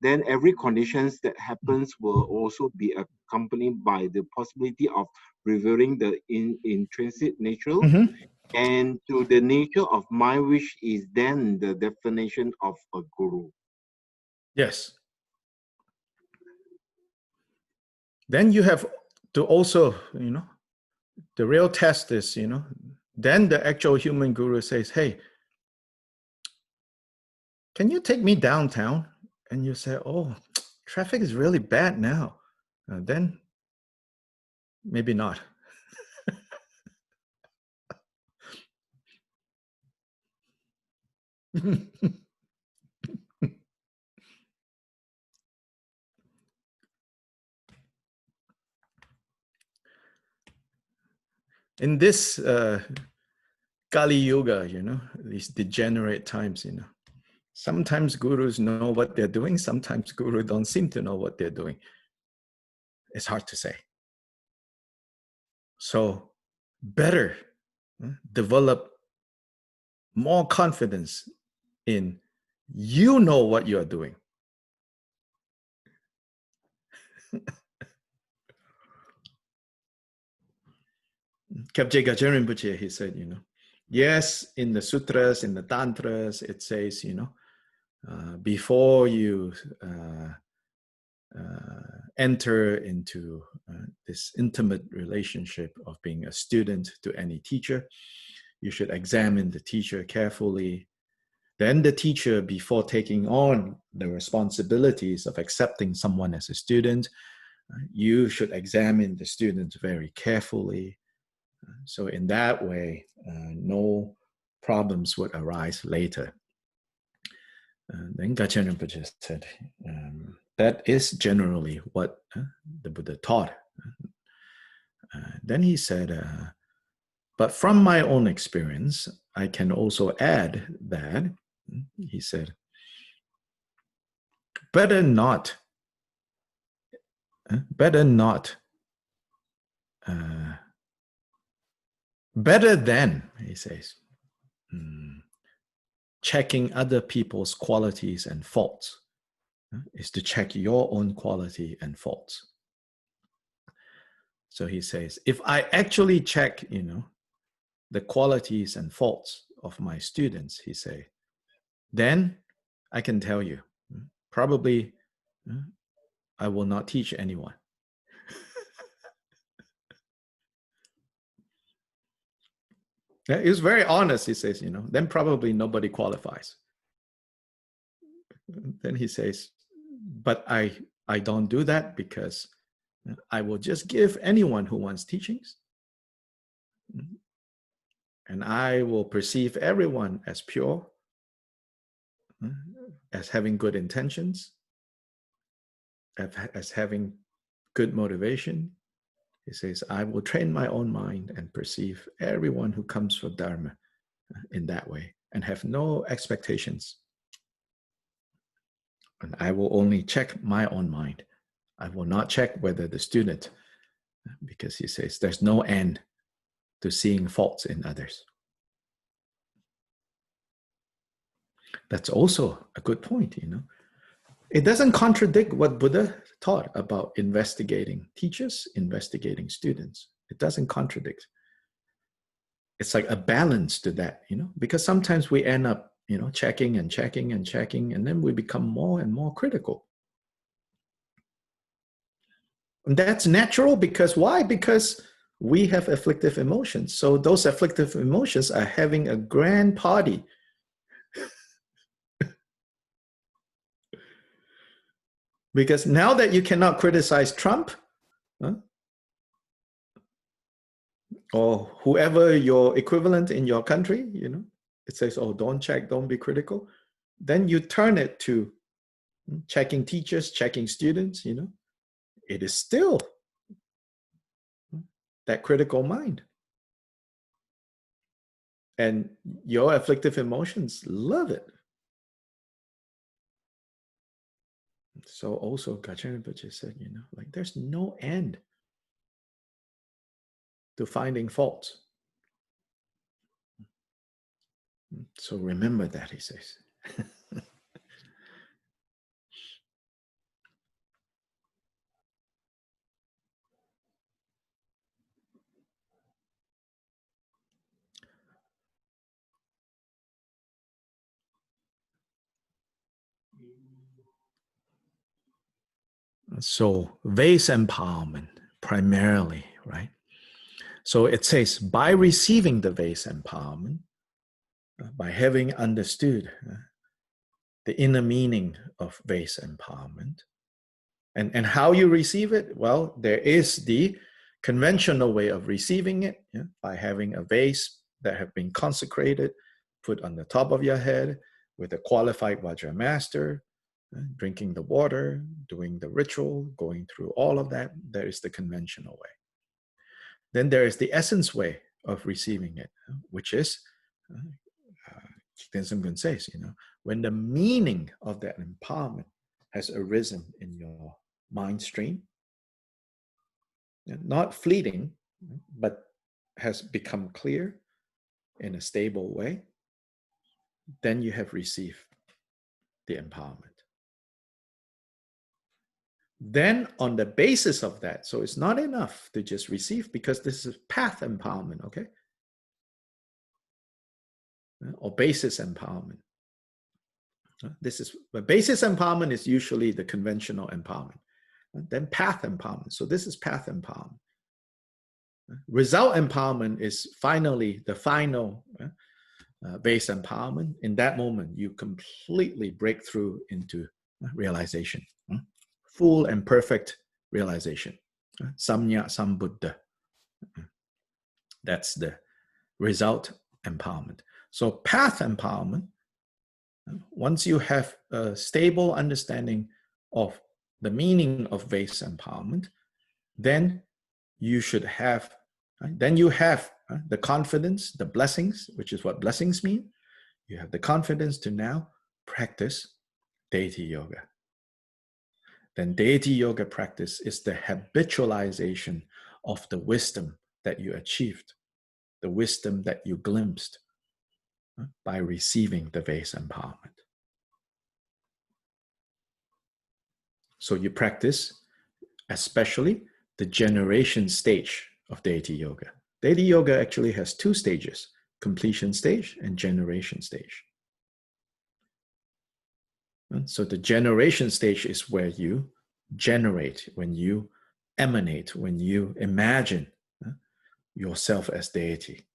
then every conditions that happens will also be accompanied by the possibility of revealing the intrinsic nature and to the nature of mind, which is then the definition of a guru. Yes. Then you have to also, the real test is, then the actual human guru says, hey, can you take me downtown? And you say, oh, traffic is really bad now. Then maybe not. In this Kali Yuga, these degenerate times, sometimes gurus know what they're doing, sometimes gurus don't seem to know what they're doing. It's hard to say. So better develop more confidence in you know what you're doing. Kyabje Gajen Rinpoche, he said, yes, in the sutras, in the tantras, it says, before you enter into this intimate relationship of being a student to any teacher, you should examine the teacher carefully. Then the teacher, before taking on the responsibilities of accepting someone as a student, you should examine the student very carefully. So in that way, no problems would arise later. Then Gachen Rinpoche said, that is generally what the Buddha taught. Then he said, but from my own experience, I can also add that, he said, better than, he says, checking other people's qualities and faults is to check your own quality and faults. So he says, if I actually check, the qualities and faults of my students, he say, then I can tell you, probably I will not teach anyone. He's very honest, he says, then probably nobody qualifies. Then he says, but I don't do that because I will just give anyone who wants teachings. And I will perceive everyone as pure, as having good intentions, as having good motivation. He says, I will train my own mind and perceive everyone who comes for Dharma in that way and have no expectations. And I will only check my own mind. I will not check whether the student, because he says there's no end to seeing faults in others. That's also a good point, you know. It doesn't contradict what Buddha taught about investigating teachers, investigating students. It doesn't contradict. It's like a balance to that, you know, because sometimes we end up, you know, checking and checking and checking, and then we become more and more critical. And that's natural because why? Because we have afflictive emotions. So those afflictive emotions are having a grand party. Because now that you cannot criticize Trump, or whoever your equivalent in your country, you know, it says, oh, don't check, don't be critical. Then you turn it to checking teachers, checking students, you know. It is still that critical mind. And your afflictive emotions love it. So also Gachin Rinpoche said, you know, like there's no end to finding faults. So remember that, he says. So vase empowerment primarily, right? So it says by receiving the vase empowerment, by having understood the inner meaning of vase empowerment, and how you receive it, well, there is the conventional way of receiving it, by having a vase that have been consecrated, put on the top of your head with a qualified Vajra master, drinking the water, doing the ritual, going through all of that. There is the conventional way. Then there is the essence way of receiving it, which is, Jigten Sumgun says, you know, when the meaning of that empowerment has arisen in your mind stream, not fleeting, but has become clear in a stable way, then you have received the empowerment. Then on the basis of that, so it's not enough to just receive, because this is path empowerment, okay? Or basis empowerment. This is, but basis empowerment is usually the conventional empowerment. Then path empowerment. So this is path empowerment. Result empowerment is finally the final base empowerment. In that moment, you completely break through into realization. Full and perfect realization. Samnya Sambuddha. That's the result empowerment. So path empowerment, once you have a stable understanding of the meaning of vase empowerment, then you should have, then you have the confidence, the blessings, which is what blessings mean. You have the confidence to now practice deity yoga. Then deity yoga practice is the habitualization of the wisdom that you achieved, the wisdom that you glimpsed by receiving the vase empowerment. So you practice especially the generation stage of deity yoga. Deity yoga actually has two stages, completion stage and generation stage. And so the generation stage is where you generate, when you emanate, when you imagine yourself as deity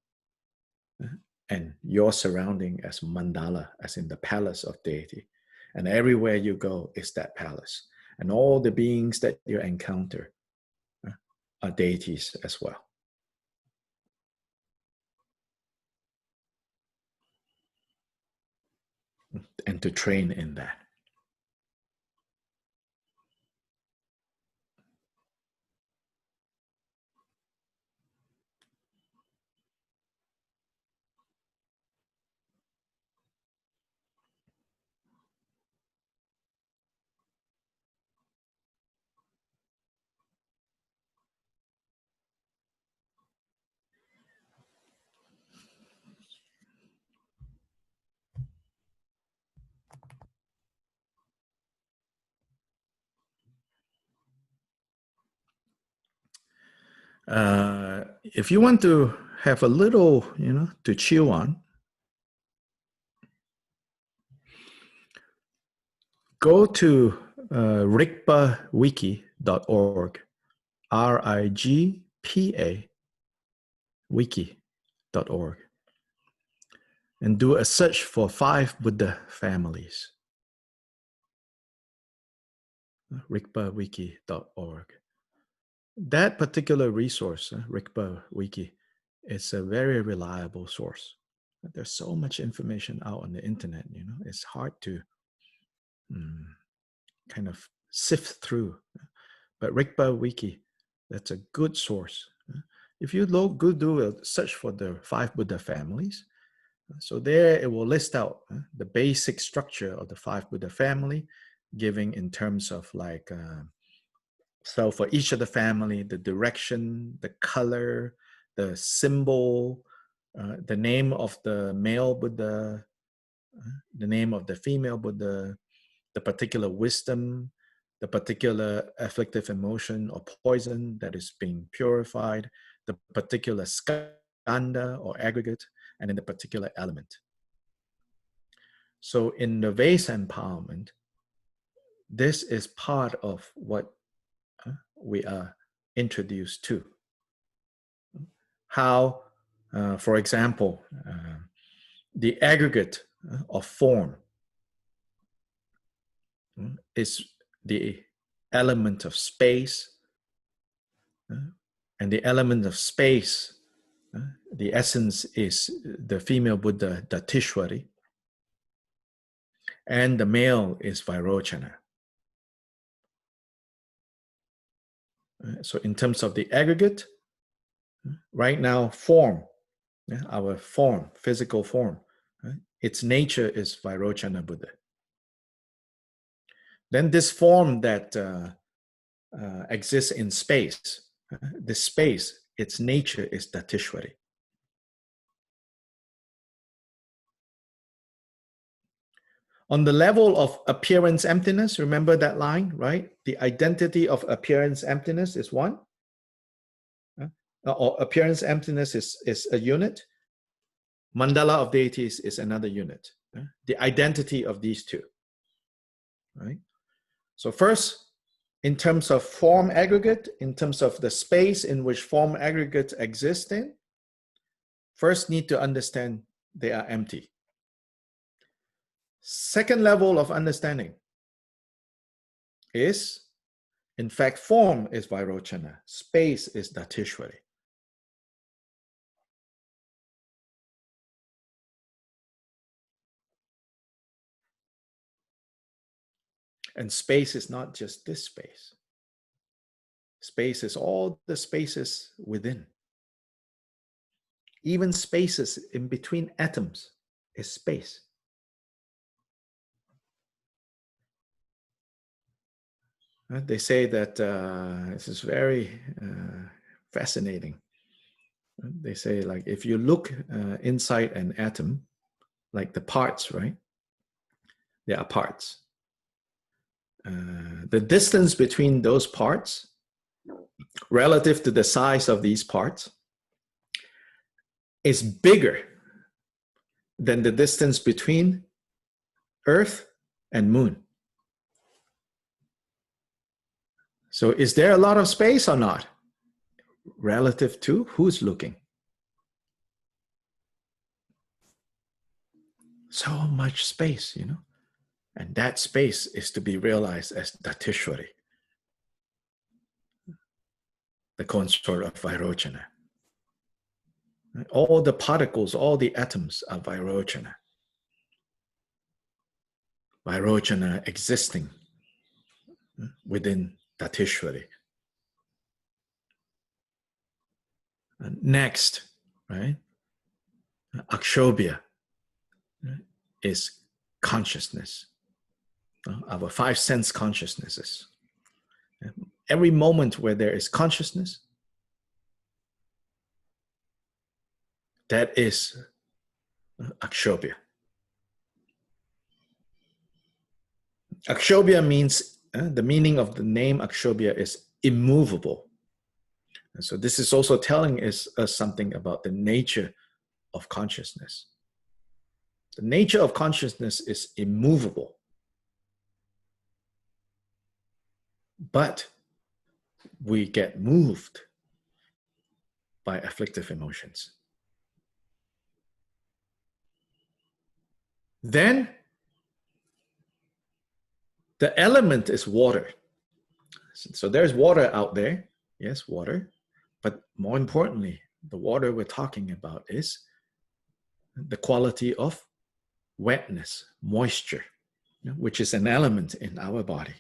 and your surrounding as mandala, as in the palace of deity. And everywhere you go is that palace. And all the beings that you encounter are deities as well. And to train in that. If you want to have a little, to chew on, go to rigpawiki.org, RIGPA wiki.org, and do a search for 5 Buddha families. rigpawiki.org. That particular resource, Rigpa Wiki, is a very reliable source. There's so much information out on the internet, it's hard to kind of sift through. But Rigpa Wiki, that's a good source. If you go do a search for the 5 Buddha families, so there it will list out the basic structure of the 5 Buddha family, giving in terms of like, so for each of the family, the direction, the color, the symbol, the name of the male Buddha, the name of the female Buddha, the particular wisdom, the particular afflictive emotion or poison that is being purified, the particular skanda or aggregate, and in the particular element. So in the vase empowerment, this is part of what we are introduced to. How, for example, the aggregate of form is the element of space, and the element of space, the essence is the female Buddha Datishwari, and the male is Vairochana. So in terms of the aggregate, right now form, our form, physical form, its nature is Vairochana Buddha. Then this form that exists in space, this space, its nature is Datishwari. On the level of appearance emptiness, remember that line, right? The identity of appearance emptiness is one. Or appearance emptiness is a unit. Mandala of deities is another unit. The identity of these two, right? So first, in terms of form aggregate, in terms of the space in which form aggregates exist in, first need to understand they are empty. Second level of understanding is, in fact, form is Vairochana, space is Datishwari. And space is not just this space. Space is all the spaces within. Even spaces in between atoms is space. They say that this is very fascinating. They say, like, if you look inside an atom, like the parts, right? There are parts. The distance between those parts relative to the size of these parts is bigger than the distance between Earth and Moon. So is there a lot of space or not? Relative to who's looking? So much space, and that space is to be realized as Datishwari, the consort of Vairochana. All the particles, all the atoms are Vairochana. Vairochana existing within Datishwari. Next, right? Akshobhya is consciousness. Our 5 sense consciousnesses. Every moment where there is consciousness, that is Akshobhya. Akshobhya means, the meaning of the name Akshobhya is immovable. And so this is also telling us something about the nature of consciousness. The nature of consciousness is immovable. But we get moved by afflictive emotions. Then the element is water. So there's water out there. Yes, water. But more importantly, the water we're talking about is the quality of wetness, moisture, which is an element in our body.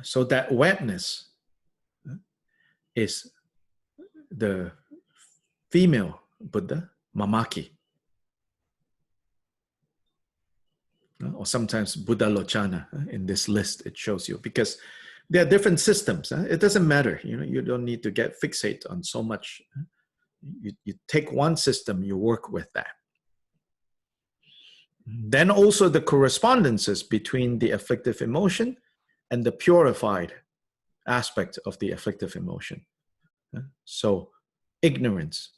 So that wetness is the female Buddha, Mamaki. Or sometimes Buddha Lochana in this list, it shows you, because there are different systems. It doesn't matter. You don't need to get fixated on so much. You take one system, you work with that. Then also the correspondences between the afflictive emotion and the purified aspect of the afflictive emotion. So ignorance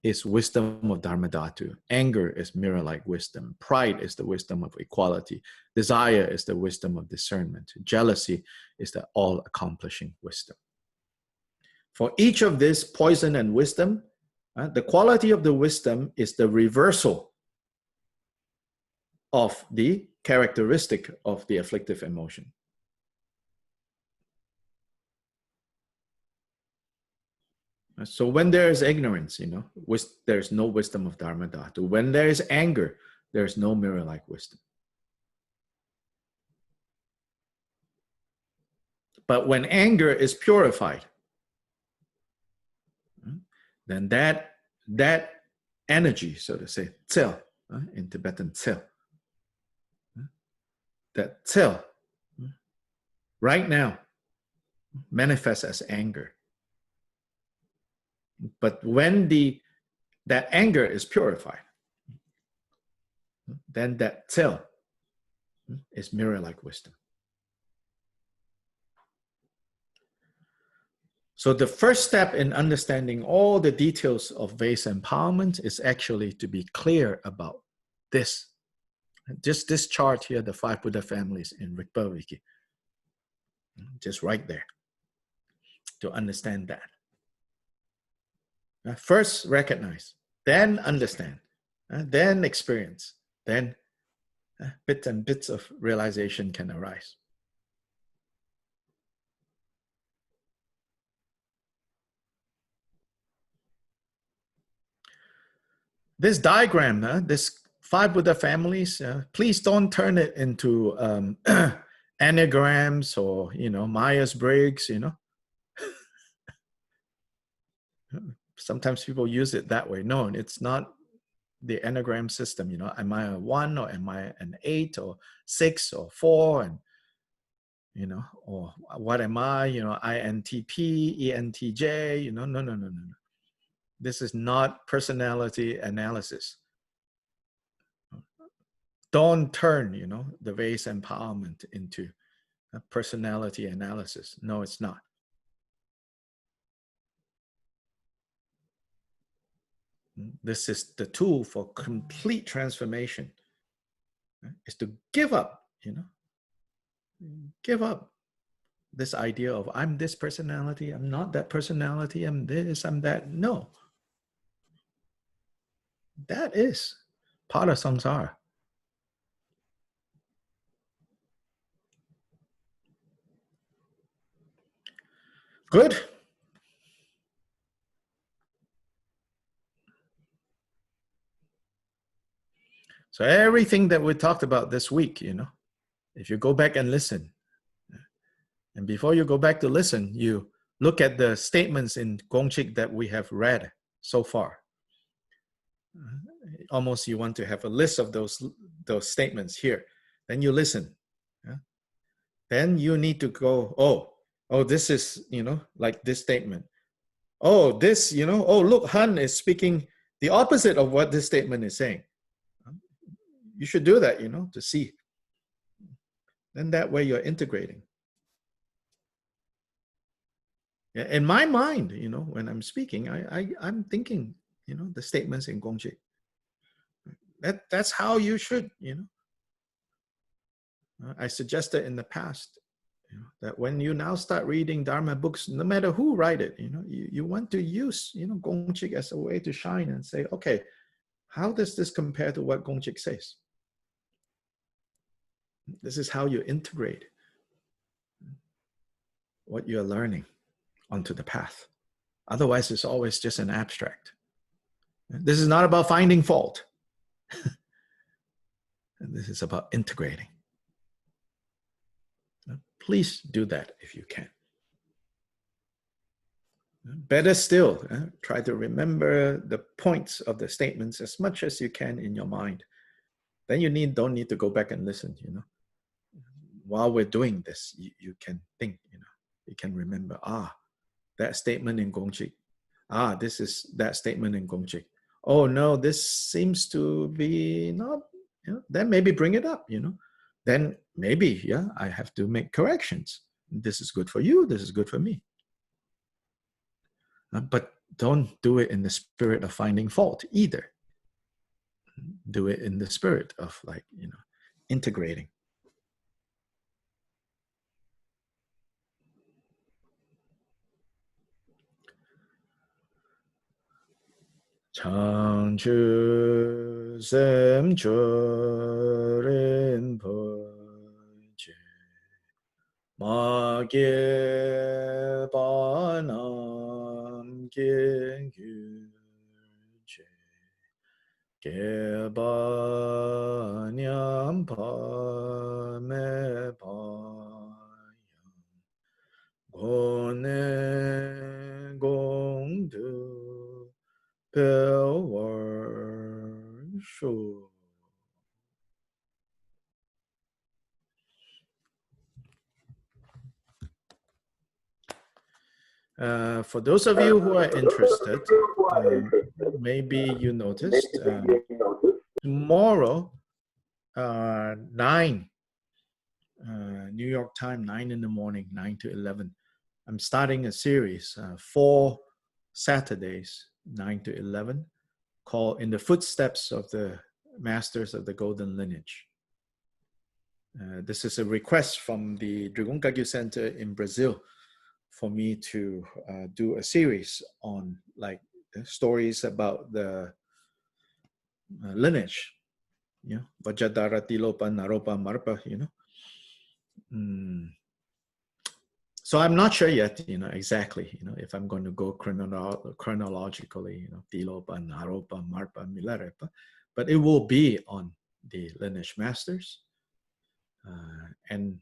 is wisdom of Dharmadhatu. Anger is mirror-like wisdom. Pride is the wisdom of equality. Desire is the wisdom of discernment. Jealousy is the all-accomplishing wisdom. For each of this poison and wisdom, the quality of the wisdom is the reversal of the characteristic of the afflictive emotion. So when there is ignorance, there's no wisdom of Dharmadhatu. When there is anger, there's no mirror-like wisdom. But when anger is purified, then that energy, so to say, tsel, in Tibetan tsel, that tsel right now manifests as anger. But when that anger is purified, then that tsel is mirror-like wisdom. So the first step in understanding all the details of Vesa empowerment is actually to be clear about this. Just this chart here, the 5 Buddha families in Rigpa Wiki. Just right there to understand that. First recognize, then understand, then experience, then bits and bits of realization can arise. This diagram, this 5 Buddha families, please don't turn it into anagrams or, Myers-Briggs, Sometimes people use it that way. No, it's not the anagram system, Am I a 1 or am I an 8 or 6 or 4? And, or what am I, INTP, ENTJ, no. This is not personality analysis. Don't turn, the Vesa empowerment into a personality analysis. No, it's not. This is the tool for complete transformation. Is to give up, give up this idea of I'm this personality, I'm not that personality, I'm this, I'm that. No. That is part of samsara. Good. So everything that we talked about this week, if you go back and listen, and before you go back to listen, you look at the statements in Gongchik that we have read so far. Almost you want to have a list of those statements here. Then you listen. Then you need to go, oh, this is, like this statement. Oh, this, oh, look, Han is speaking the opposite of what this statement is saying. You should do that, to see. Then that way you're integrating. In my mind, you know, when I'm speaking, I'm thinking, you know, the statements in Gongji. That's how you should, you know. I suggested in the past, you know, that when you now start reading Dharma books, no matter who write it, you know, you want to use, you know, Gongji as a way to shine and say, okay, how does this compare to what Gongji says? This is how you integrate what you're learning onto the path. Otherwise, it's always just an abstract. This is not about finding fault. And this is about integrating. Please do that if you can. Better still, try to remember the points of the statements as much as you can in your mind. Then you don't need to go back and listen, you know. While we're doing this, you can think, you know, you can remember, that statement in Gongji. This is that statement in Gongji. Oh no, this seems to be not, you know, then maybe bring it up, you know. Then maybe, yeah, I have to make corrections. This is good for you, this is good for me. But don't do it in the spirit of finding fault either. Do it in the spirit of, like, you know, integrating. Changchu sem chorin poche ma ge ba nam ge gu che ge ba nyam pa me pa yang go ne gong du for those of you who are interested, maybe you noticed tomorrow, 9 New York time, 9 in the morning, 9 to 11. I'm starting a series, 4 Saturdays, 9 to 11, called In the Footsteps of the Masters of the Golden Lineage. This is a request from the Dragón Kagyu Center in Brazil for me to do a series on, like, stories about the lineage, you know, Vajradhara, Tilopa, Naropa, Marpa, you know. So I'm not sure yet, you know, exactly, you know, if I'm going to go chronologically, you know, Tilopa, Naropa, Marpa, Milarepa, but it will be on the lineage masters. And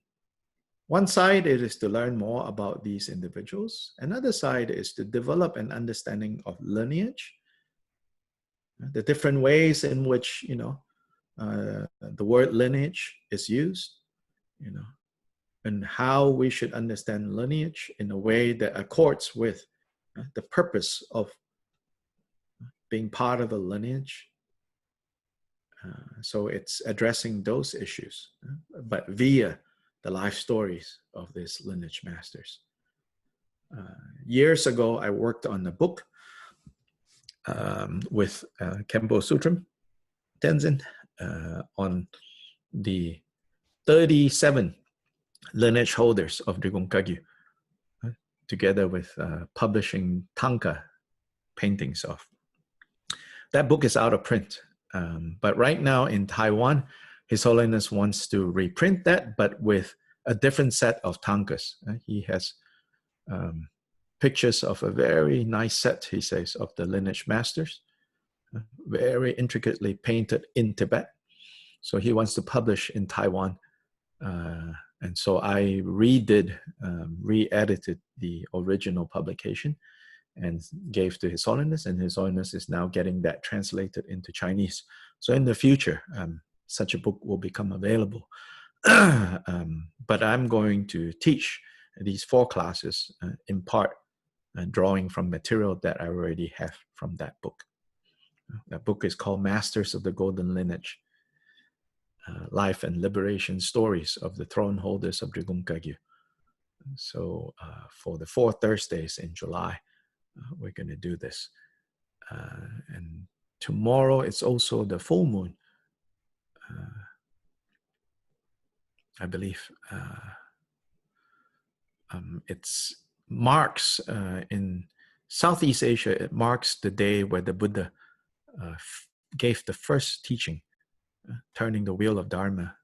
one side, it is to learn more about these individuals. Another side is to develop an understanding of lineage, the different ways in which, you know, the word lineage is used, you know, and how we should understand lineage in a way that accords with the purpose of being part of a lineage. So it's addressing those issues, but via the life stories of these lineage masters. Years ago, I worked on a book with Kempo Sutram Tenzin on the 37 lineage holders of Dragón Kagyu, together with publishing Tanka paintings of. That book is out of print, but right now in Taiwan, His Holiness wants to reprint that, but with a different set of Tankas. He has pictures of a very nice set, he says, of the lineage masters, very intricately painted in Tibet. So he wants to publish in Taiwan. And so I re-edited the original publication and gave to His Holiness, and His Holiness is now getting that translated into Chinese. So in the future, such a book will become available. But I'm going to teach these 4 classes in part, drawing from material that I already have from that book. That book is called Masters of the Golden Lineage, Life and Liberation Stories of the Throne Holders of Dragón Kagyu. So for the 4 Thursdays in July, we're going to do this. And tomorrow it's also the full moon, I believe. It's marks in Southeast Asia, it marks the day where the Buddha gave the first teaching, turning the wheel of Dharma,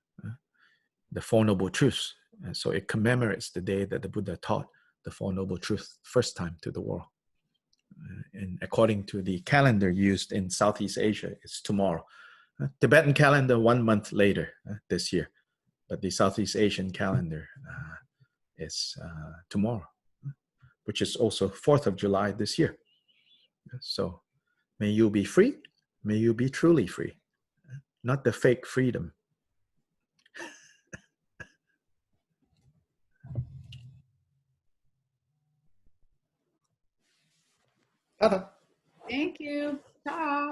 the Four Noble Truths. And so it commemorates the day that the Buddha taught the Four Noble Truths first time to the world. And according to the calendar used in Southeast Asia, it's tomorrow. Tibetan calendar 1 month later this year, but the Southeast Asian calendar is tomorrow, which is also 4th of July this year. So may you be free, may you be truly free, not the fake freedom. Thank you. Ciao.